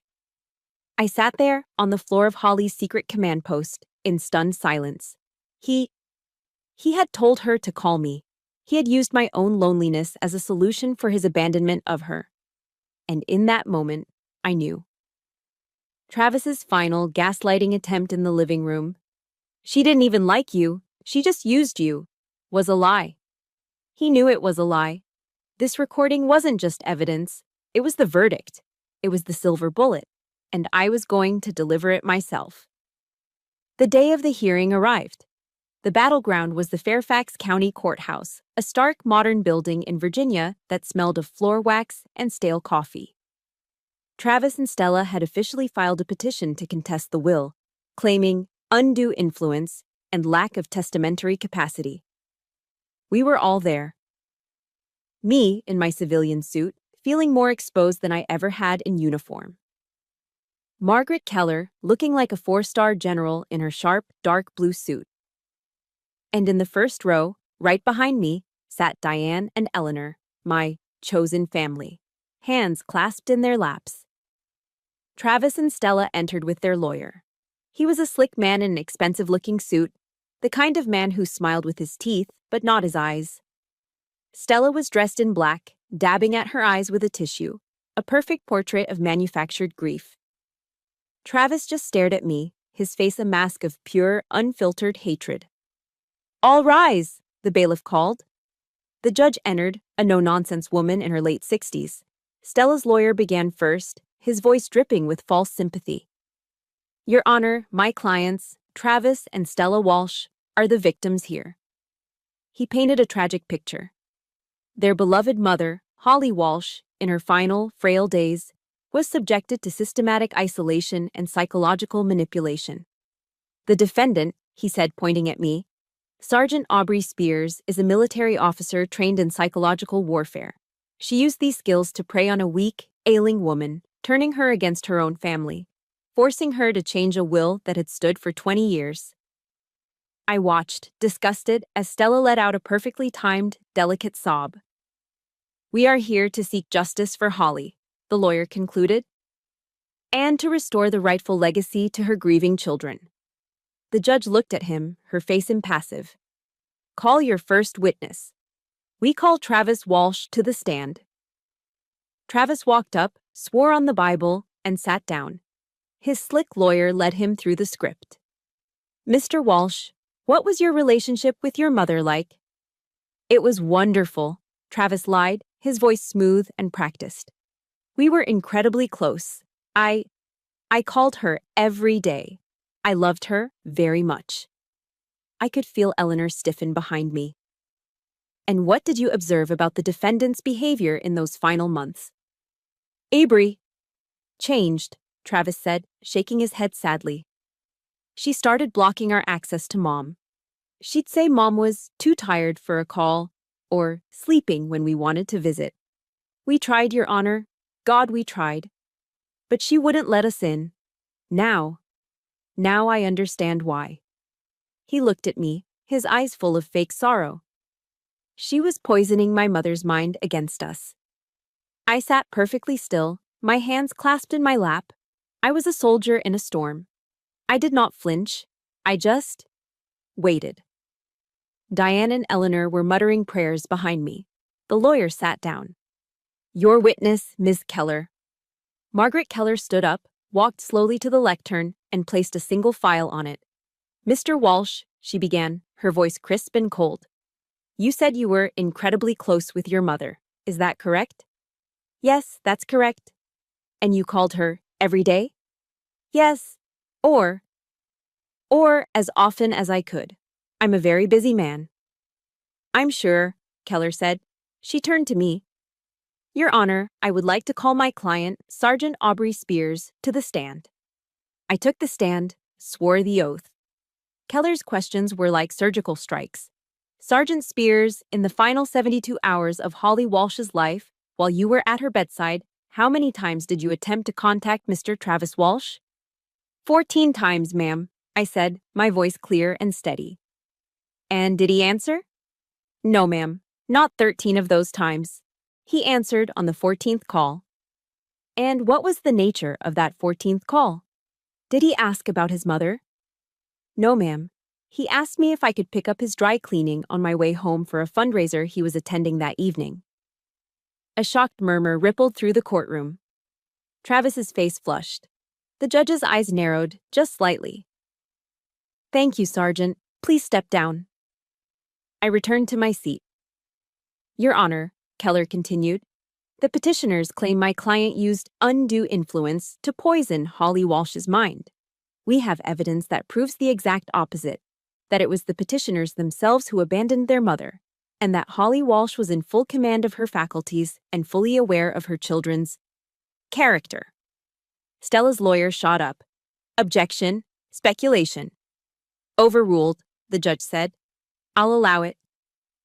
Speaker 1: I sat there, on the floor of Holly's secret command post, in stunned silence. He had told her to call me. He had used my own loneliness as a solution for his abandonment of her. And in that moment, I knew. Travis's final gaslighting attempt in the living room, she didn't even like you, she just used you, was a lie. He knew it was a lie. This recording wasn't just evidence, it was the verdict. It was the silver bullet, and I was going to deliver it myself. The day of the hearing arrived. The battleground was the Fairfax County Courthouse, a stark modern building in Virginia that smelled of floor wax and stale coffee. Travis and Stella had officially filed a petition to contest the will, claiming undue influence and lack of testamentary capacity. We were all there. Me, in my civilian suit, feeling more exposed than I ever had in uniform. Margaret Keller, looking like a four-star general in her sharp, dark blue suit. And in the first row, right behind me, sat Diane and Eleanor, my chosen family, hands clasped in their laps. Travis and Stella entered with their lawyer. He was a slick man in an expensive-looking suit, the kind of man who smiled with his teeth, but not his eyes. Stella was dressed in black, dabbing at her eyes with a tissue, a perfect portrait of manufactured grief. Travis just stared at me, his face a mask of pure, unfiltered hatred. All rise, the bailiff called. The judge entered, a no-nonsense woman in her late 60s. Stella's lawyer began first, his voice dripping with false sympathy. Your Honor, my clients, Travis and Stella Walsh, are the victims here. He painted a tragic picture. Their beloved mother, Holly Walsh, in her final, frail days, was subjected to systematic isolation and psychological manipulation. The defendant, he said, pointing at me, Sergeant Aubrey Spears, is a military officer trained in psychological warfare. She used these skills to prey on a weak, ailing woman, turning her against her own family, forcing her to change a will that had stood for 20 years. I watched, disgusted, as Stella let out a perfectly timed, delicate sob. We are here to seek justice for Holly, the lawyer concluded, and to restore the rightful legacy to her grieving children. The judge looked at him, her face impassive. Call your first witness. We call Travis Walsh to the stand. Travis walked up, swore on the Bible, and sat down. His slick lawyer led him through the script. Mr. Walsh, what was your relationship with your mother like? It was wonderful, Travis lied, his voice smooth and practiced. We were incredibly close. I called her every day. I loved her very much. I could feel Eleanor stiffen behind me. And what did you observe about the defendant's behavior in those final months? Aubrey. Changed, Travis said, shaking his head sadly. She started blocking our access to Mom. She'd say Mom was too tired for a call, or sleeping when we wanted to visit. We tried, Your Honor. God, we tried. But she wouldn't let us in. Now I understand why. He looked at me, his eyes full of fake sorrow. She was poisoning my mother's mind against us. I sat perfectly still, my hands clasped in my lap, I was a soldier in a storm. I did not flinch. I just waited. Diane and Eleanor were muttering prayers behind me. The lawyer sat down. Your witness, Ms. Keller. Margaret Keller stood up, walked slowly to the lectern, and placed a single file on it. Mr. Walsh, she began, her voice crisp and cold. You said you were incredibly close with your mother. Is that correct? Yes, that's correct. And you called her every day? Yes. Or as often as I could. I'm a very busy man. I'm sure, Keller said. She turned to me. Your Honor, I would like to call my client, Sergeant Aubrey Spears, to the stand. I took the stand, swore the oath. Keller's questions were like surgical strikes. Sergeant Spears, in the final 72 hours of Holly Walsh's life, while you were at her bedside, how many times did you attempt to contact Mr. Travis Walsh? 14 times, ma'am, I said, my voice clear and steady. And did he answer? No, ma'am, not 13 of those times. He answered on the 14th call. And what was the nature of that 14th call? Did he ask about his mother? No, ma'am. He asked me if I could pick up his dry cleaning on my way home for a fundraiser he was attending that evening. A shocked murmur rippled through the courtroom. Travis's face flushed. The judge's eyes narrowed, just slightly. Thank you, Sergeant. Please step down. I returned to my seat. Your Honor, Keller continued, the petitioners claim my client used undue influence to poison Holly Walsh's mind. We have evidence that proves the exact opposite, that it was the petitioners themselves who abandoned their mother, and that Holly Walsh was in full command of her faculties and fully aware of her children's character. Stella's lawyer shot up. Objection, speculation. Overruled, the judge said. I'll allow it.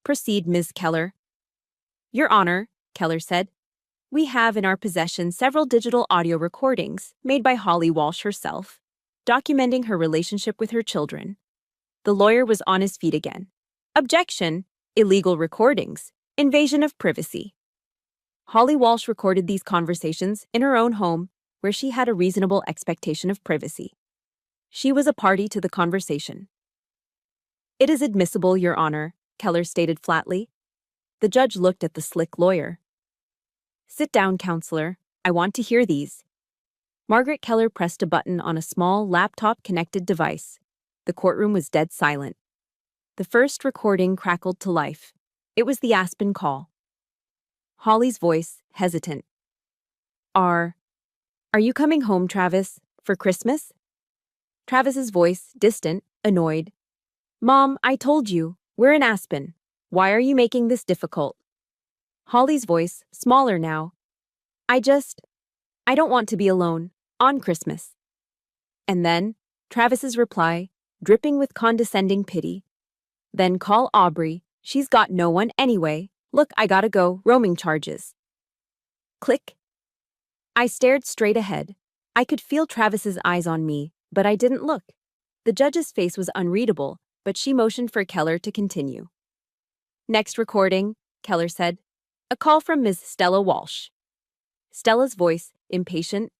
Speaker 1: Proceed, Ms. Keller. Your Honor, Keller said, we have in our possession several digital audio recordings made by Holly Walsh herself, documenting her relationship with her children. The lawyer was on his feet again. Objection, illegal recordings, invasion of privacy. Holly Walsh recorded these conversations in her own home, where she had a reasonable expectation of privacy. She was a party to the conversation. It is admissible, Your Honor, Keller stated flatly. The judge looked at the slick lawyer. Sit down, counselor. I want to hear these. Margaret Keller pressed a button on a small laptop-connected device. The courtroom was dead silent. The first recording crackled to life. It was the Aspen call. Holly's voice, hesitant. Are you coming home, Travis, for Christmas? Travis's voice, distant, annoyed. Mom, I told you, we're in Aspen. Why are you making this difficult? Holly's voice, smaller now. I don't want to be alone, on Christmas. And then, Travis's reply, dripping with condescending pity. Then call Aubrey, she's got no one anyway. Look, I gotta go, roaming charges. Click. I stared straight ahead. I could feel Travis's eyes on me, but I didn't look. The judge's face was unreadable, but she motioned for Keller to continue. Next recording, Keller said. A call from Ms. Stella Walsh. Stella's voice, impatient.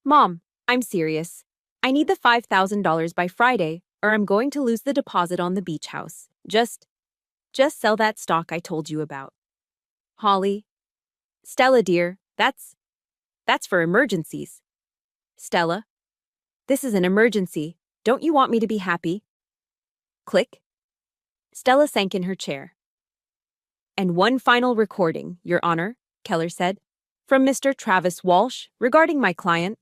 Speaker 1: Mom, I'm serious. I need the $5,000 by Friday, or I'm going to lose the deposit on the beach house. Just sell that stock I told you about. Holly. Stella, dear, that's for emergencies. Stella. This is an emergency. Don't you want me to be happy? Click. Stella sank in her chair. And one final recording, Your Honor, Keller said, from Mr. Travis Walsh regarding my client.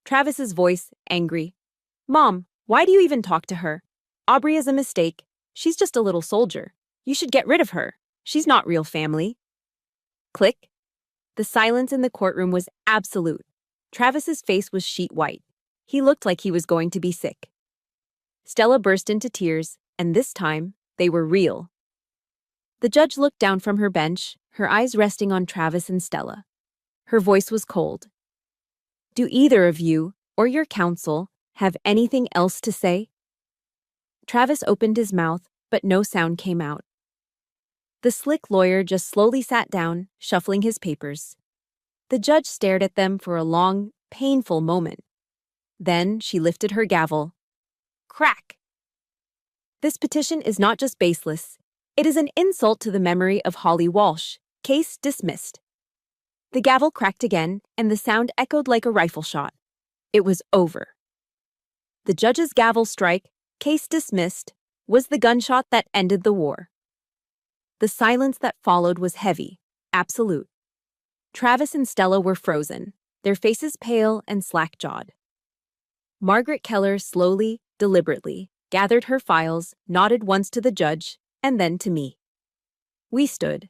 Speaker 1: Travis's voice, angry. Mom, why do you even talk to her? Aubrey is a mistake. She's just a little soldier. You should get rid of her. She's not real family. Click. The silence in the courtroom was absolute. Travis's face was sheet white. He looked like he was going to be sick. Stella burst into tears, and this time, they were real. The judge looked down from her bench, her eyes resting on Travis and Stella. Her voice was cold. Do either of you, or your counsel, have anything else to say? Travis opened his mouth, but no sound came out. The slick lawyer just slowly sat down, shuffling his papers. The judge stared at them for a long, painful moment. Then she lifted her gavel. Crack! This petition is not just baseless. It is an insult to the memory of Holly Walsh. Case dismissed. The gavel cracked again, and the sound echoed like a rifle shot. It was over. The judge's gavel strike, case dismissed, was the gunshot that ended the war. The silence that followed was heavy, absolute. Travis and Stella were frozen, their faces pale and slack-jawed. Margaret Keller slowly, deliberately, gathered her files, nodded once to the judge, and then to me. We stood.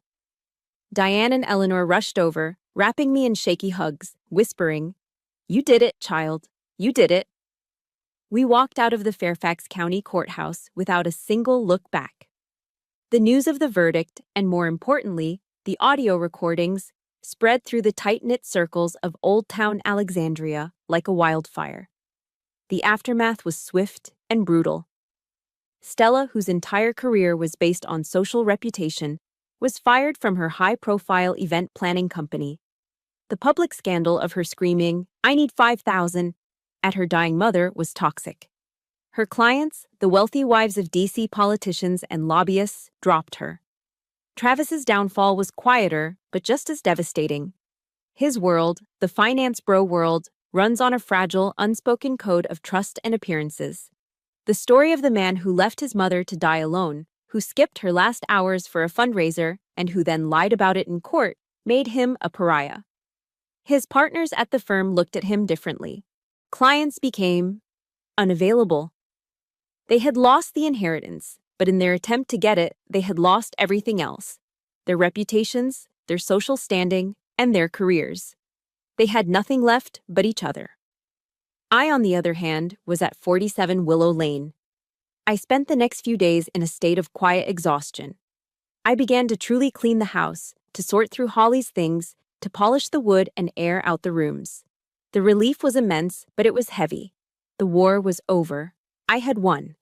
Speaker 1: Diane and Eleanor rushed over, wrapping me in shaky hugs, whispering, "You did it, child. You did it." We walked out of the Fairfax County Courthouse without a single look back. The news of the verdict, and more importantly, the audio recordings, spread through the tight-knit circles of Old Town Alexandria like a wildfire. The aftermath was swift and brutal. Stella, whose entire career was based on social reputation, was fired from her high-profile event planning company. The public scandal of her screaming, "I need 5,000," at her dying mother was toxic. Her clients, the wealthy wives of DC politicians and lobbyists, dropped her. Travis's downfall was quieter, but just as devastating. His world, the finance bro world, runs on a fragile, unspoken code of trust and appearances. The story of the man who left his mother to die alone, who skipped her last hours for a fundraiser, and who then lied about it in court, made him a pariah. His partners at the firm looked at him differently. Clients became unavailable. They had lost the inheritance, but in their attempt to get it, they had lost everything else: their reputations, their social standing, and their careers. They had nothing left but each other. I, on the other hand, was at 47 Willow Lane. I spent the next few days in a state of quiet exhaustion. I began to truly clean the house, to sort through Holly's things, to polish the wood and air out the rooms. The relief was immense, but it was heavy. The war was over. I had won.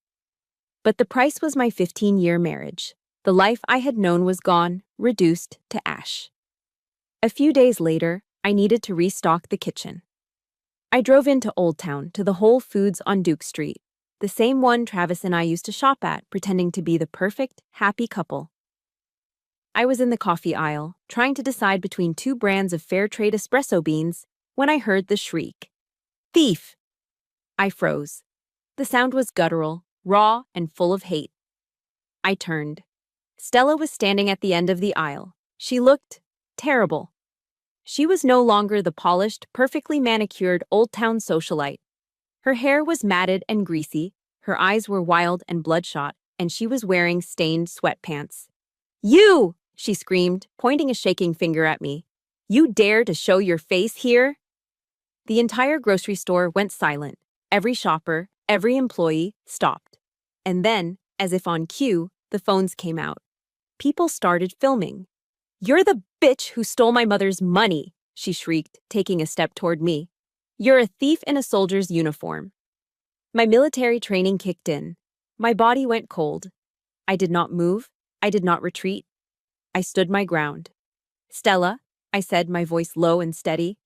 Speaker 1: But the price was my 15-year marriage. The life I had known was gone, reduced to ash. A few days later, I needed to restock the kitchen. I drove into Old Town, to the Whole Foods on Duke Street, the same one Travis and I used to shop at, pretending to be the perfect, happy couple. I was in the coffee aisle, trying to decide between two brands of fair trade espresso beans, when I heard the shriek. "Thief!" I froze. The sound was guttural, raw, and full of hate. I turned. Stella was standing at the end of the aisle. She looked terrible. She was no longer the polished, perfectly manicured Old Town socialite. Her hair was matted and greasy, her eyes were wild and bloodshot, and she was wearing stained sweatpants. "You!" she screamed, pointing a shaking finger at me. "You dare to show your face here?" The entire grocery store went silent. Every shopper, every employee stopped. And then, as if on cue, the phones came out. People started filming. "You're the bitch who stole my mother's money," she shrieked, taking a step toward me. "You're a thief in a soldier's uniform." My military training kicked in. My body went cold. I did not move. I did not retreat. I stood my ground. "Stella," I said, my voice low and steady,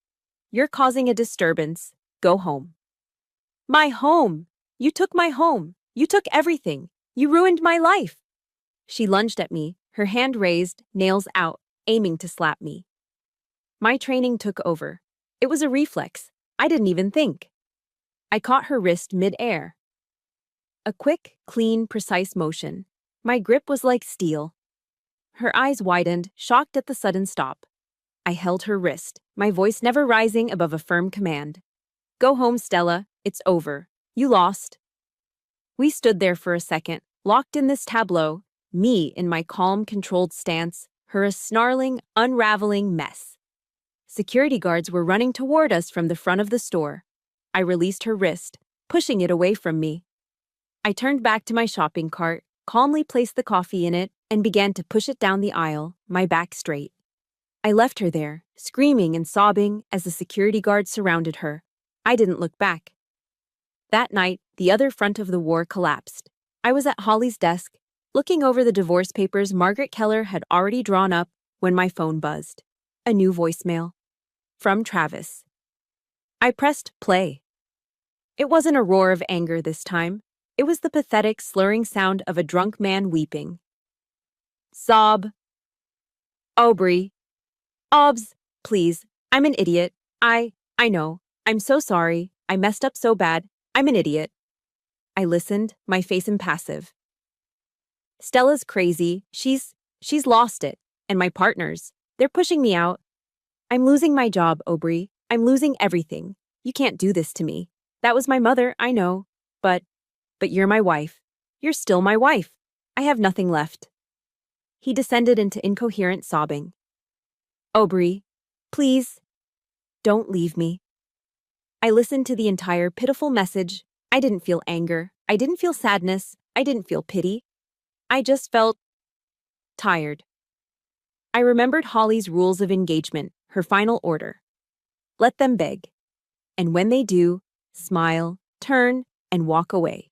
Speaker 1: "you're causing a disturbance. Go home." "My home! You took my home. You took everything. You ruined my life." She lunged at me, her hand raised, nails out, aiming to slap me. My training took over. It was a reflex. I didn't even think. I caught her wrist mid-air. A quick, clean, precise motion. My grip was like steel. Her eyes widened, shocked at the sudden stop. I held her wrist, my voice never rising above a firm command. "Go home, Stella. It's over. You lost." We stood there for a second, locked in this tableau, me in my calm, controlled stance, her a snarling, unraveling mess. Security guards were running toward us from the front of the store. I released her wrist, pushing it away from me. I turned back to my shopping cart, calmly placed the coffee in it, and began to push it down the aisle, my back straight. I left her there, screaming and sobbing as the security guards surrounded her. I didn't look back. That night, the other front of the war collapsed. I was at Holly's desk, looking over the divorce papers Margaret Keller had already drawn up when my phone buzzed. A new voicemail. From Travis. I pressed play. It wasn't a roar of anger this time. It was the pathetic, slurring sound of a drunk man weeping. Sob. Aubrey. Obs, please. I'm an idiot. I know. I'm so sorry. I messed up so bad. I'm an idiot. I listened, my face impassive. Stella's crazy. She's lost it. And my partners. They're pushing me out. I'm losing my job, Aubrey. I'm losing everything. You can't do this to me. That was my mother, I know. But you're my wife. You're still my wife. I have nothing left. He descended into incoherent sobbing. Aubrey, please, don't leave me. I listened to the entire pitiful message. I didn't feel anger. I didn't feel sadness. I didn't feel pity. I just felt tired. I remembered Holly's rules of engagement, her final order. Let them beg. And when they do, smile, turn, and walk away.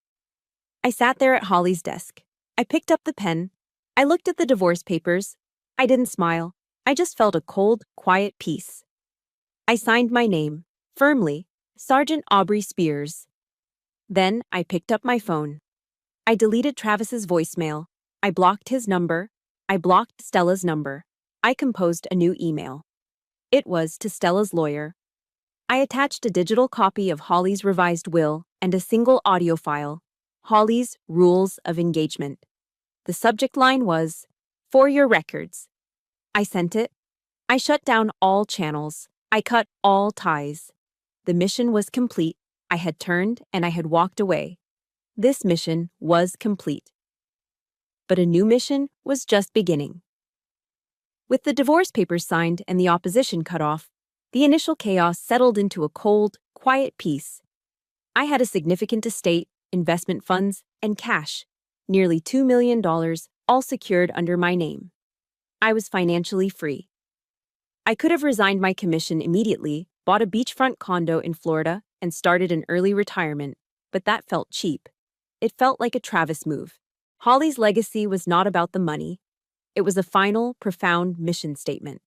Speaker 1: I sat there at Holly's desk. I picked up the pen. I looked at the divorce papers. I didn't smile. I just felt a cold, quiet peace. I signed my name, firmly, Sergeant Aubrey Spears. Then I picked up my phone. I deleted Travis's voicemail. I blocked his number. I blocked Stella's number. I composed a new email. It was to Stella's lawyer. I attached a digital copy of Holly's revised will and a single audio file, Holly's Rules of Engagement. The subject line was, "For your records." I sent it. I shut down all channels. I cut all ties. The mission was complete. I had turned and I had walked away. This mission was complete. But a new mission was just beginning. With the divorce papers signed and the opposition cut off, the initial chaos settled into a cold, quiet peace. I had a significant estate, investment funds, and cash, nearly $2 million, all secured under my name. I was financially free. I could have resigned my commission immediately, bought a beachfront condo in Florida, and started an early retirement, but that felt cheap. It felt like a Travis move. Holly's legacy was not about the money. It was a final, profound mission statement.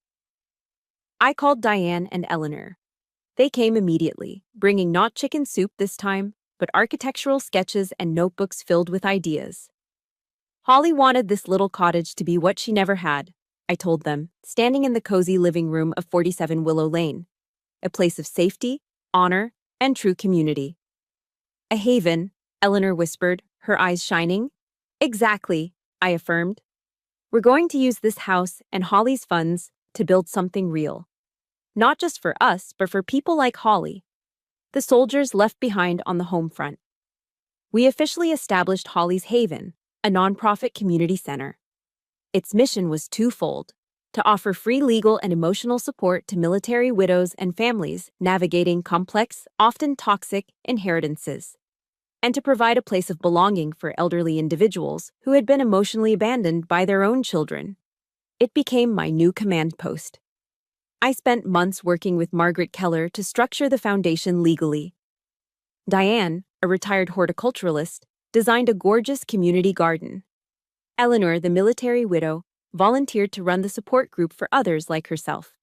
Speaker 1: I called Diane and Eleanor. They came immediately, bringing not chicken soup this time, but architectural sketches and notebooks filled with ideas. Holly wanted this little cottage to be what she never had, I told them, standing in the cozy living room of 47 Willow Lane. A place of safety, honor, and true community. A haven, Eleanor whispered, her eyes shining. Exactly, I affirmed. We're going to use this house and Holly's funds to build something real. Not just for us, but for people like Holly, the soldiers left behind on the home front. We officially established Holly's Haven, a nonprofit community center. Its mission was twofold: to offer free legal and emotional support to military widows and families navigating complex, often toxic inheritances, and to provide a place of belonging for elderly individuals who had been emotionally abandoned by their own children. It became my new command post. I spent months working with Margaret Keller to structure the foundation legally. Diane, a retired horticulturalist, designed a gorgeous community garden. Eleanor, the military widow, volunteered to run the support group for others like herself.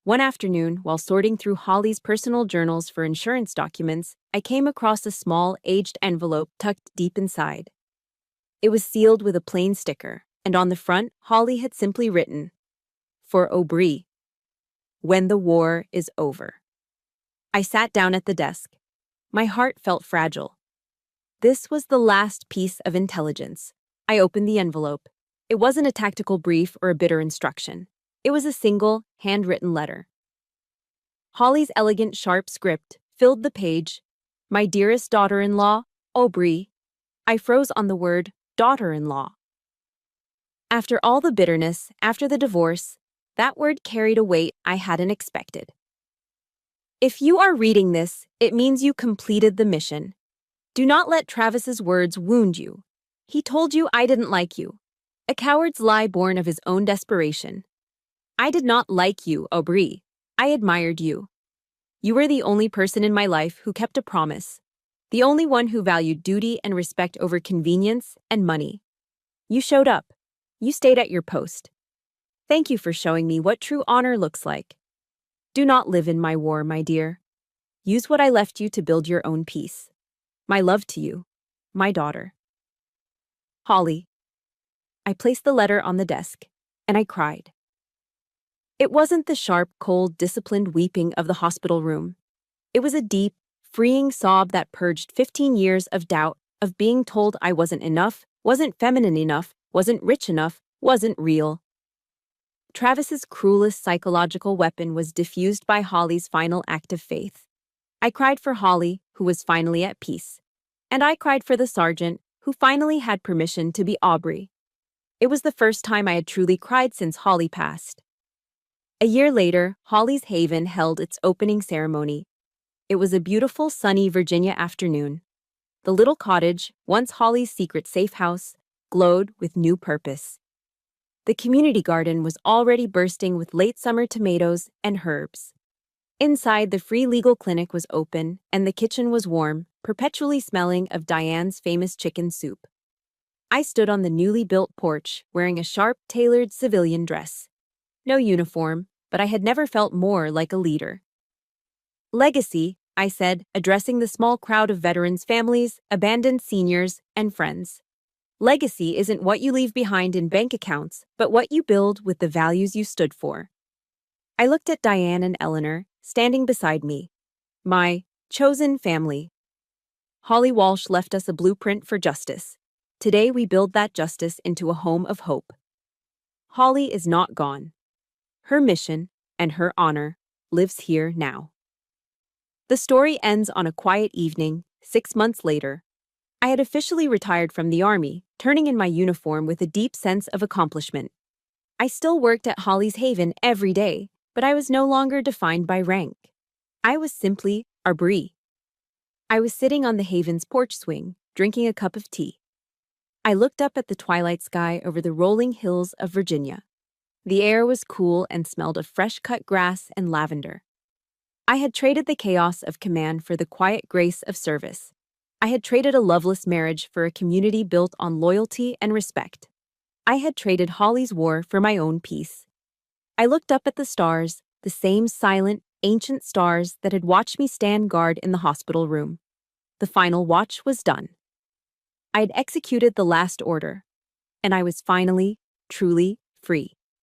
Speaker 1: One afternoon, while sorting through Holly's personal journals for insurance documents, I came across a small, aged envelope tucked deep inside. It was sealed with a plain sticker, and on the front, Holly had simply written, "For Aubrey, when the war is over." I sat down at the desk. My heart felt fragile. This was the last piece of intelligence. I opened the envelope. It wasn't a tactical brief or a bitter instruction. It was a single, handwritten letter. Holly's elegant, sharp script filled the page. "My dearest daughter-in-law, Aubrey." I froze on the word daughter-in-law. After all the bitterness, after the divorce, that word carried a weight I hadn't expected. If you are reading this, it means you completed the mission. Do not let Travis's words wound you. He told you I didn't like you. A coward's lie born of his own desperation. I did not like you, Aubrey. I admired you. You were the only person in my life who kept a promise. The only one who valued duty and respect over convenience and money. You showed up. You stayed at your post. Thank you for showing me what true honor looks like. Do not live in my war, my dear. Use what I left you to build your own peace. My love to you, my daughter. Holly. I placed the letter on the desk, and I cried. It wasn't the sharp, cold, disciplined weeping of the hospital room. It was a deep, freeing sob that purged 15 years of doubt, of being told I wasn't enough, wasn't feminine enough, wasn't rich enough, wasn't real. Travis's cruelest psychological weapon was diffused by Holly's final act of faith. I cried for Holly, who was finally at peace. And I cried for the sergeant, who finally had permission to be Aubrey. It was the first time I had truly cried since Holly passed. A year later, Holly's Haven held its opening ceremony. It was a beautiful, sunny Virginia afternoon. The little cottage, once Holly's secret safe house, glowed with new purpose. The community garden was already bursting with late summer tomatoes and herbs. Inside, the free legal clinic was open, and the kitchen was warm, perpetually smelling of Diane's famous chicken soup. I stood on the newly built porch, wearing a sharp, tailored civilian dress. No uniform, but I had never felt more like a leader. Legacy, I said, addressing the small crowd of veterans' families, abandoned seniors, and friends. Legacy isn't what you leave behind in bank accounts, but what you build with the values you stood for. I looked at Diane and Eleanor, standing beside me. My chosen family. Holly Walsh left us a blueprint for justice. Today we build that justice into a home of hope. Holly is not gone. Her mission, and her honor, lives here now. The story ends on a quiet evening, 6 months later. I had officially retired from the Army, turning in my uniform with a deep sense of accomplishment. I still worked at Holly's Haven every day, but I was no longer defined by rank. I was simply Aubrey. I was sitting on the Haven's porch swing, drinking a cup of tea. I looked up at the twilight sky over the rolling hills of Virginia. The air was cool and smelled of fresh-cut grass and lavender. I had traded the chaos of command for the quiet grace of service. I had traded a loveless marriage for a community built on loyalty and respect. I had traded Holly's war for my own peace. I looked up at the stars, the same silent, ancient stars that had watched me stand guard in the hospital room. The final watch was done. I had executed the last order, and I was finally, truly free.